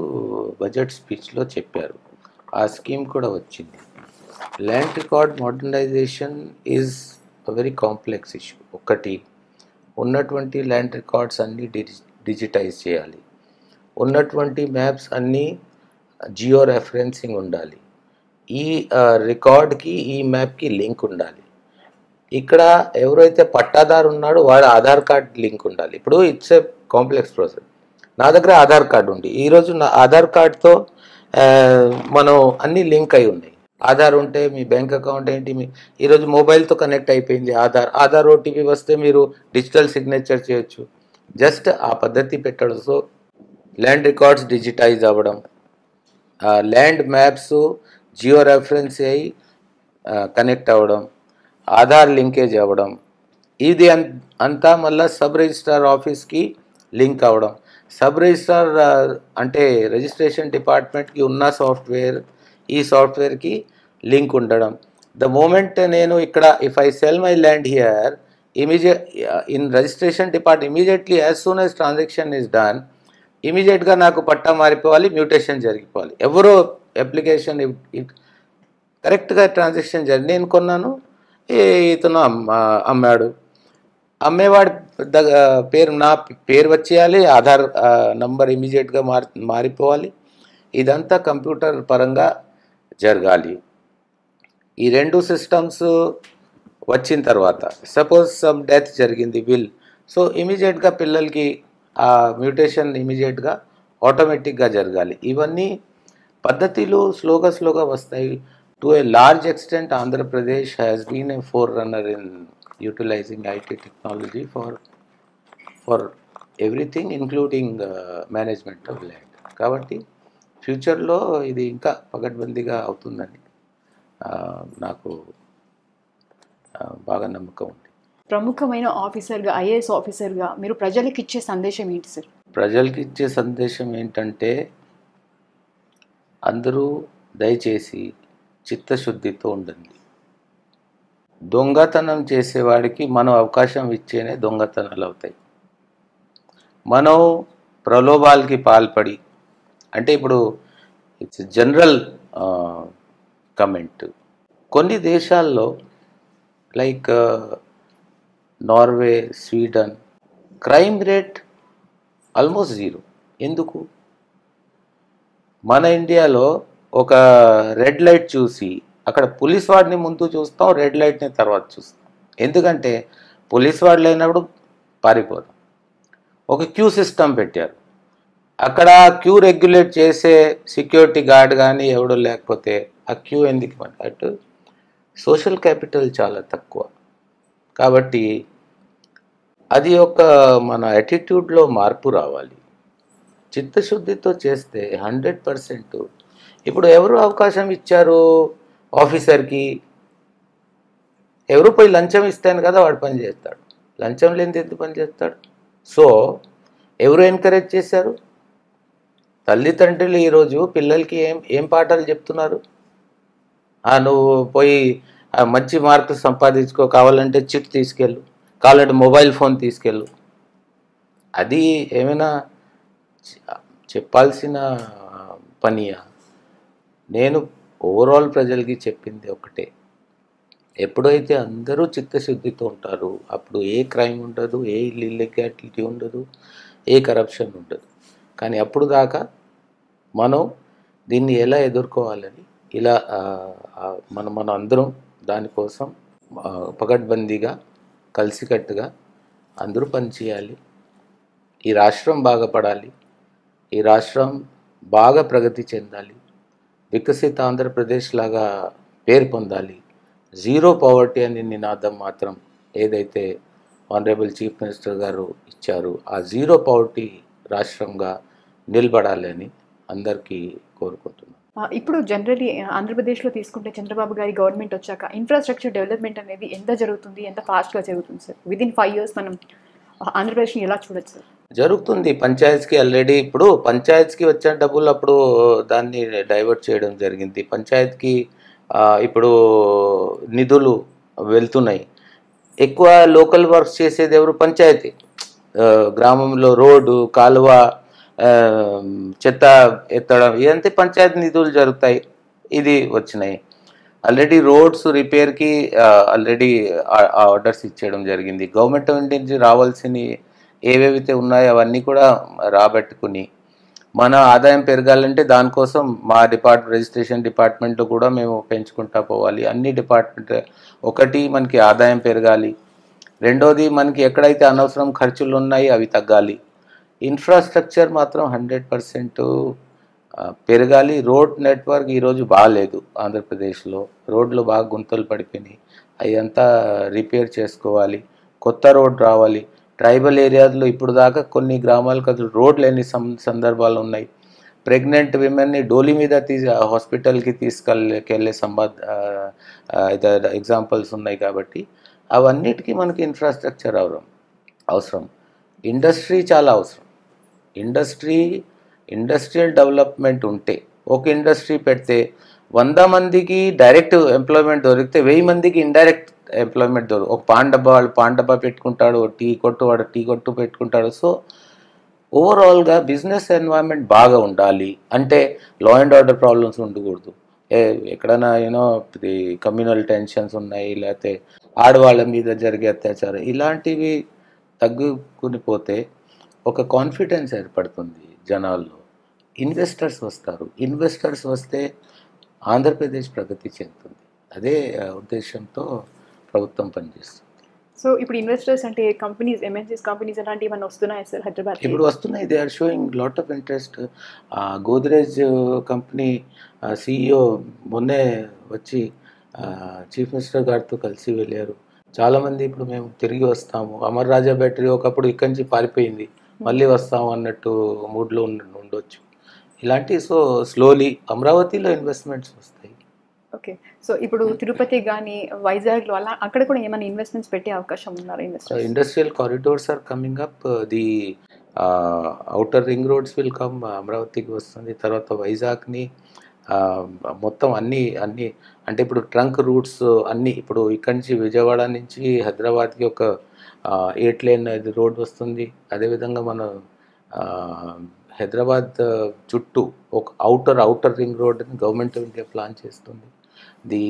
బడ్జెట్ స్పీచ్లో చెప్పారు. ఆ స్కీమ్ కూడా వచ్చింది. Land record modernization is a very complex issue. ఒకటి, ఉన్నటువంటి ల్యాండ్ రికార్డ్స్ అన్నీ డిజిటైజ్ చేయాలి. ఉన్నటువంటి మ్యాప్స్ అన్నీ జియో రెఫరెన్సింగ్ ఉండాలి. ఈ రికార్డ్కి ఈ మ్యాప్కి లింక్ ఉండాలి. ఇక్కడ ఎవరైతే పట్టాదారు ఉన్నాడో వాడు ఆధార్ కార్డ్ లింక్ ఉండాలి. ఇప్పుడు ఇట్స్ ఏ కాంప్లెక్స్ ప్రాసెస్. నా దగ్గర ఆధార్ కార్డు ఉంది. ఈరోజు నా ఆధార్ కార్డ్తో మనం అన్నీ లింక్ అయి ఉన్నాయి. ఆధార్ ఉంటే మీ బ్యాంక్ అకౌంట్ ఏంటి, మీ ఈరోజు మొబైల్తో కనెక్ట్ అయిపోయింది. ఆధార్ ఓటీపీ వస్తే మీరు డిజిటల్ సిగ్నేచర్ చేయొచ్చు. జస్ట్ ఆ పద్ధతి పెట్టడం. సో ల్యాండ్ రికార్డ్స్ డిజిటైజ్ అవ్వడం, ల్యాండ్ మ్యాప్స్ జియో రెఫరెన్స్ అయ్యి కనెక్ట్ అవ్వడం, ఆధార్ లింకేజ్ అవ్వడం, ఇది అంతా మళ్ళీ సబ్ రిజిస్ట్రార్ ఆఫీస్కి లింక్ అవ్వడం. సబ్ రిజిస్ట్రార్ అంటే రిజిస్ట్రేషన్ డిపార్ట్మెంట్కి ఉన్న సాఫ్ట్వేర్ ఈ సాఫ్ట్వేర్కి లింక్ ఉండడం. ద మూమెంట్ నేను ఇక్కడ if I cell my land here, in registration department immediately as soon as transaction is done, ఇమీడియట్గా నాకు పట్టా మారిపోవాలి, మ్యూటేషన్ జరిగిపోవాలి. ఎవరో అప్లికేషన్ కరెక్ట్గా ట్రాన్సాక్షన్ జరిగి నేను కొన్నాను, ఇతను అమ్మాడు, అమ్మేవాడి పేరు నా పేరు వచ్చేయాలి, ఆధార్ నంబర్ ఇమీడియట్గా మారిపోవాలి. ఇదంతా కంప్యూటర్ పరంగా జరగాలి. ఈ రెండు సిస్టమ్స్ వచ్చిన తర్వాత సపోజ్ సమ్ డెత్ జరిగింది, విల్, సో ఇమీడియట్గా పిల్లలకి ఆ మ్యూటేషన్ ఇమీడియట్గా ఆటోమేటిక్గా జరగాలి. ఇవన్నీ పద్ధతులు స్లోగా వస్తాయి. To a large extent Andhra Pradesh has been a forerunner in utilizing IT technology for everything including management of land. కాబట్టి ఫ్యూచర్లో ఇది ఇంకా పకడ్బందీగా అవుతుందని నాకు బాగా నమ్మకం ఉంది. ప్రముఖమైన ఆఫీసర్గా, ఐఏఎస్ ఆఫీసర్గా మీరు ప్రజలకు ఇచ్చే సందేశం ఏంటి సార్? ప్రజలకి ఇచ్చే సందేశం ఏంటంటే, అందరూ దయచేసి చిత్తశుద్ధితో ఉండండి. దొంగతనం చేసేవాడికి మనం అవకాశం ఇచ్చేనే దొంగతనాలు అవుతాయి. మనం ప్రలోభాలకి పాల్పడి, అంటే ఇప్పుడు ఇట్స్ జనరల్ కమెంట్, కొన్ని దేశాల్లో like Norway, Sweden, crime rate almost zero. ఎందుకు? మన ఇండియాలో ఒక రెడ్ లైట్ చూసి అక్కడ పోలీస్ వాడిని ముందు చూస్తాం, రెడ్ లైట్ని తర్వాత చూస్తాం. ఎందుకంటే పోలీస్ వాడు లేనప్పుడు పారిపోతాం. ఒక క్యూ సిస్టమ్ పెట్టారు. అక్కడ క్యూ రెగ్యులేట్ చేసే సెక్యూరిటీ గార్డ్ కానీ ఎవడో లేకపోతే ఆ క్యూ ఎందుకు? అటు సోషల్ క్యాపిటల్ చాలా తక్కువ. కాబట్టి అది ఒక మన యాటిట్యూడ్లో మార్పు రావాలి. చిత్తశుద్ధితో చేస్తే 100%. ఇప్పుడు ఎవరు అవకాశం ఇచ్చారు ఆఫీసర్కి? ఎవరు పోయి లంచం ఇస్తాను కదా వాడు పని చేస్తాడు. లంచం లేనిది ఎందుకు పని చేస్తాడు? సో ఎవరు ఎంకరేజ్ చేశారు? తల్లిదండ్రులు ఈరోజు పిల్లలకి ఏం పాఠాలు చెప్తున్నారు? నువ్వు పోయి మంచి మార్కులు సంపాదించుకో, కావాలంటే చిట్ తీసుకెళ్ళు, కావాలంటే మొబైల్ ఫోన్ తీసుకెళ్ళు. అది ఏమైనా చెప్పాల్సిన పనియా? నేను ఓవరాల్ ప్రజలకి చెప్పింది ఒకటే, ఎప్పుడైతే అందరూ చిత్తశుద్ధితో ఉంటారు అప్పుడు ఏ క్రైమ్ ఉండదు, ఏ ఇల్లీగాలిటీ ఉండదు, ఏ కరప్షన్ ఉండదు. కానీ అప్పుడు దాకా మనం దీన్ని ఎలా ఎదుర్కోవాలని ఇలా మనం అందరం దానికోసం పకడ్బందీగా కలిసికట్టుగా అందరూ పనిచేయాలి. ఈ రాష్ట్రం బాగుపడాలి, ఈ రాష్ట్రం బాగా ప్రగతి చెందాలి, వికసిత ఆంధ్రప్రదేశ్ లాగా పేరు పొందాలి. జీరో పవర్టీ అనే నినాదం మాత్రం ఏదైతే ఆనరబుల్ చీఫ్ మినిస్టర్ గారు ఇచ్చారు ఆ జీరో పవర్టీ రాష్ట్రంగా నిలబడాలని అందరికీ కోరుకుంటున్నాను. ఇప్పుడు జనరల్లీ ఆంధ్రప్రదేశ్లో తీసుకుంటే చంద్రబాబు గారి గవర్నమెంట్ వచ్చాక ఇన్ఫ్రాస్ట్రక్చర్ డెవలప్మెంట్ అనేది ఎంత జరుగుతుంది, ఎంత ఫాస్ట్గా జరుగుతుంది సార్? విదిన్ 5 years మనం ఆంధ్రప్రదేశ్ని ఎలా చూడొచ్చు సార్? జరుగుతుంది. పంచాయత్స్కి ఆల్రెడీ ఇప్పుడు పంచాయత్స్కి వచ్చే డబ్బులు అప్పుడు దాన్ని డైవర్ట్ చేయడం జరిగింది. పంచాయత్కి ఇప్పుడు నిధులు వెళ్తున్నాయి. ఎక్కువ లోకల్ వర్క్స్ చేసేది ఎవరు? పంచాయతీ. గ్రామంలో రోడ్డు, కాలువ, చెత్త ఎత్తడం ఇదంతా పంచాయతీ నిధులు జరుగుతాయి. ఇది వచ్చినాయి. ఆల్రెడీ రోడ్స్ రిపేర్కి ఆల్రెడీ ఆర్డర్స్ ఇచ్చేయడం జరిగింది. గవర్నమెంట్ నుంచి రావాల్సినవి ఏవేవైతే ఉన్నాయో అవన్నీ కూడా రాబట్టుకుని మన ఆదాయం పెరగాలంటే దానికోసం మా రిజిస్ట్రేషన్ డిపార్ట్మెంట్లో కూడా మేము పెంచుకుంటా పోవాలి. అన్ని డిపార్ట్మెంట్ ఒకటి మనకి ఆదాయం పెరగాలి, రెండోది మనకి ఎక్కడైతే అనవసరం ఖర్చులు ఉన్నాయి అవి తగ్గాలి. ఇన్ఫ్రాస్ట్రక్చర్ మాత్రం 100% పెరగాలి. రోడ్ నెట్వర్క్ ఈరోజు బాగాలేదు ఆంధ్రప్రదేశ్లో. రోడ్లు బాగా గుంతలు పడిపోయినాయి, అవి అంతా రిపేర్ చేసుకోవాలి, కొత్త రోడ్ రావాలి. ట్రైబల్ ఏరియాలో ఇప్పుడు దాకా కొన్ని గ్రామాలకు అసలు రోడ్ లేని సందర్భాలు ఉన్నాయి. ప్రెగ్నెంట్ విమెన్ని డోలీ మీద హాస్పిటల్కి తీసుకెళ్ళే ఎగ్జాంపుల్స్ ఉన్నాయి. కాబట్టి అవన్నిటికీ మనకి ఇన్ఫ్రాస్ట్రక్చర్ అవసరం. ఇండస్ట్రీ చాలా అవసరం. ఇండస్ట్రియల్ డెవలప్మెంట్ ఉంటే, ఒక ఇండస్ట్రీ పెడితే 100 మందికి డైరెక్ట్ ఎంప్లాయ్మెంట్ దొరికితే 1000 మందికి ఇండైరెక్ట్ ఎంప్లాయ్మెంట్ ఒక పాన్ డబ్బా పెట్టుకుంటాడు, టీ కొట్టు పెట్టుకుంటాడు. సో ఓవరాల్గా బిజినెస్ ఎన్వైరన్మెంట్ బాగా ఉండాలి అంటే లా అండ్ ఆర్డర్ ప్రాబ్లమ్స్ ఉండకూడదు. ఎక్కడైనా కమ్యూనల్ టెన్షన్స్ ఉన్నాయి, లేకపోతే ఆడవాళ్ళ మీద జరిగే అత్యాచారం, ఇలాంటివి తగ్గుకుని పోతే ఒక కాన్ఫిడెన్స్ ఏర్పడుతుంది జనాల్లో. ఇన్వెస్టర్స్ వస్తారు. ఇన్వెస్టర్స్ వస్తే ఆంధ్రప్రదేశ్ ప్రగతి చెందుతుంది. అదే ఉద్దేశంతో ప్రభుత్వం పనిచేస్తుంది. సో ఇప్పుడు ఇన్వెస్టర్స్ అంటే కంపెనీస్, ఎంఎన్సీస్ కంపెనీస్ అలాంటివి ఏమైనా వస్తున్నాయి సార్ హైదరాబాద్? ఇప్పుడు వస్తున్నాయి. They are showing lot of interest. Godrej company CEO మొన్నే వచ్చి చీఫ్ మినిస్టర్ గారితో కలిసి వెళ్ళారు. చాలామంది ఇప్పుడు మేము తిరిగి వస్తాము, అమర్ రాజా బ్యాటరీ ఒకప్పుడు ఇక్కడి నుంచి పారిపోయింది, మళ్ళీ వస్తాము అన్నట్టు మూడ్లో ఉండొచ్చు. ఇలాంటి సో స్లోలీ అమరావతిలో ఇన్వెస్ట్మెంట్స్ వస్తాయి. ఓకే. సో ఇప్పుడు తిరుపతి కానీ వైజాగ్లో అలా అక్కడ కూడా ఏమైనా ఇన్వెస్ట్మెంట్స్ పెట్టే అవకాశం ఉన్నారు investors? Industrial corridors are coming up. The outer ring roads will come. అమరావతికి వస్తుంది. తర్వాత వైజాగ్ని మొత్తం అన్ని అంటే ఇప్పుడు ట్రంక్ రూట్స్ అన్నీ ఇప్పుడు ఇక్కడి నుంచి విజయవాడ నుంచి హైదరాబాద్కి ఒక 8 lane రోడ్ వస్తుంది. అదేవిధంగా మన హైదరాబాద్ చుట్టూ ఒక ఔటర్ రింగ్ రోడ్ని గవర్నమెంట్ ఆఫ్ ఇండియా ప్లాన్ చేస్తుంది. The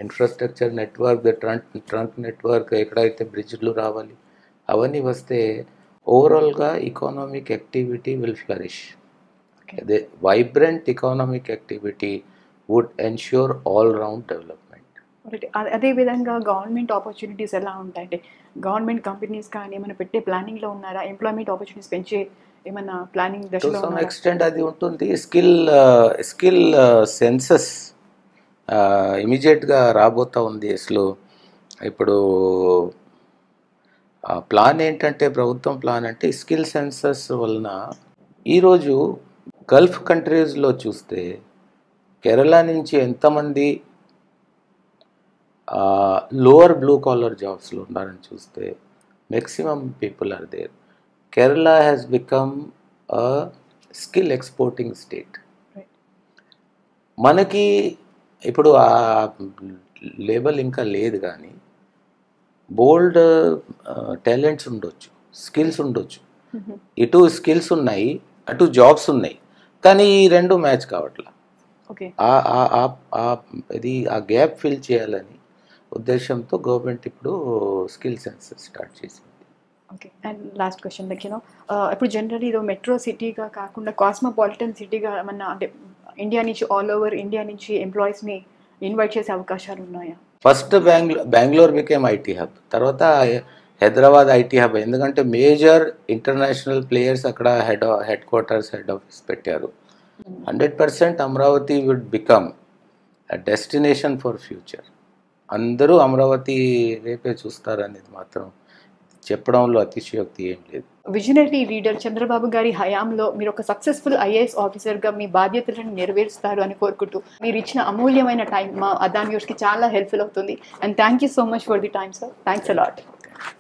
infrastructure network, the trunk network, ఎక్కడైతే బ్రిడ్జ్లు రావాలి అవన్నీ వస్తే ఓవరాల్గా ఎకనామిక్ యాక్టివిటీ విల్ ఫ్లరిష్. అదే vibrant economic activity would ensure all round development. అదేవిధంగా గవర్నమెంట్ ఆపర్చునిటీస్ ఎలా ఉంటాయంటే గవర్నమెంట్ కంపెనీస్ కానీ ఏమైనా పెట్టే ప్లానింగ్లో ఉన్నారా? ఎంప్లాయ్మెంట్ ఆపర్చునిటీస్ పెంచే ఏమైనా ప్లానింగ్ దశలో? టు సమ్ ఎక్స్టెంట్ అది ఉంటుంది. స్కిల్ సెన్సస్ ఇమీడియట్గా రాబోతూ ఉంది. అసలు ఇప్పుడు ప్లాన్ ఏంటంటే, ప్రభుత్వం ప్లాన్ అంటే స్కిల్ సెన్సస్ వలన ఈరోజు గల్ఫ్ కంట్రీస్లో చూస్తే కేరళ నుంచి ఎంతమంది లోవర్ బ్లూ కాలర్ జాబ్స్లో ఉన్నారని చూస్తే maximum people are there. Kerala has become a skill exporting state. Right. మనకి ఇప్పుడు ఆ లేబల్ ఇంకా లేదు, కానీ బోల్డ్ టాలెంట్స్ ఉండొచ్చు, స్కిల్స్ ఉండొచ్చు. ఇటు స్కిల్స్ ఉన్నాయి, అటు జాబ్స్ ఉన్నాయి, కానీ ఈ రెండు మ్యాచ్ కావట్లా. ఓకే. ఇది ఆ గ్యాప్ ఫిల్ చేయాలని ఉద్దేశంతో గవర్నమెంట్ ఇప్పుడు స్కిల్ సెన్సస్ స్టార్ట్ చేసింది. ఓకే. అండ్ లాస్ట్ క్వశ్చన్ ఇప్పుడు జనరల్లీ ఇది మెట్రో సిటీగా కాకుండా కాస్మోపాలిటన్ సిటీగా ఏమన్నా అంటే ఇండియా నుంచి ఆల్ ఓవర్ ఇండియా నుంచి ఎంప్లాయీస్ని ఇన్వైట్ చేసే అవకాశాలు ఉన్నాయా? First Bengaluru became IT hub, తర్వాత హైదరాబాద్ ఐటీ హబ్. ఎందుకంటే మేజర్ ఇంటర్నేషనల్ ప్లేయర్స్ అక్కడ హెడ్ క్వార్టర్స్, హెడ్ ఆఫీస్ పెట్టారు. 100% Amaravati would become destination for future. అందరూ అమరావతి రేపే చూస్తారనేది మాత్రం చెప్పడంలో అతిశయోక్తి ఏం లేదు. విజనరీ లీడర్ చంద్రబాబు గారి హయాంలో మీరు ఒక సక్సెస్ఫుల్ ఐఏఎస్ ఆఫీసర్గా మీ బాధ్యతలను నెరవేరుస్తారు అని కోరుకుంటూ మీరు ఇచ్చిన అమూల్యమైన టైం మా అదాన్ న్యూస్కి చాలా హెల్ప్ఫుల్ అవుతుంది. And thank you so much for the time sir. Thanks a lot.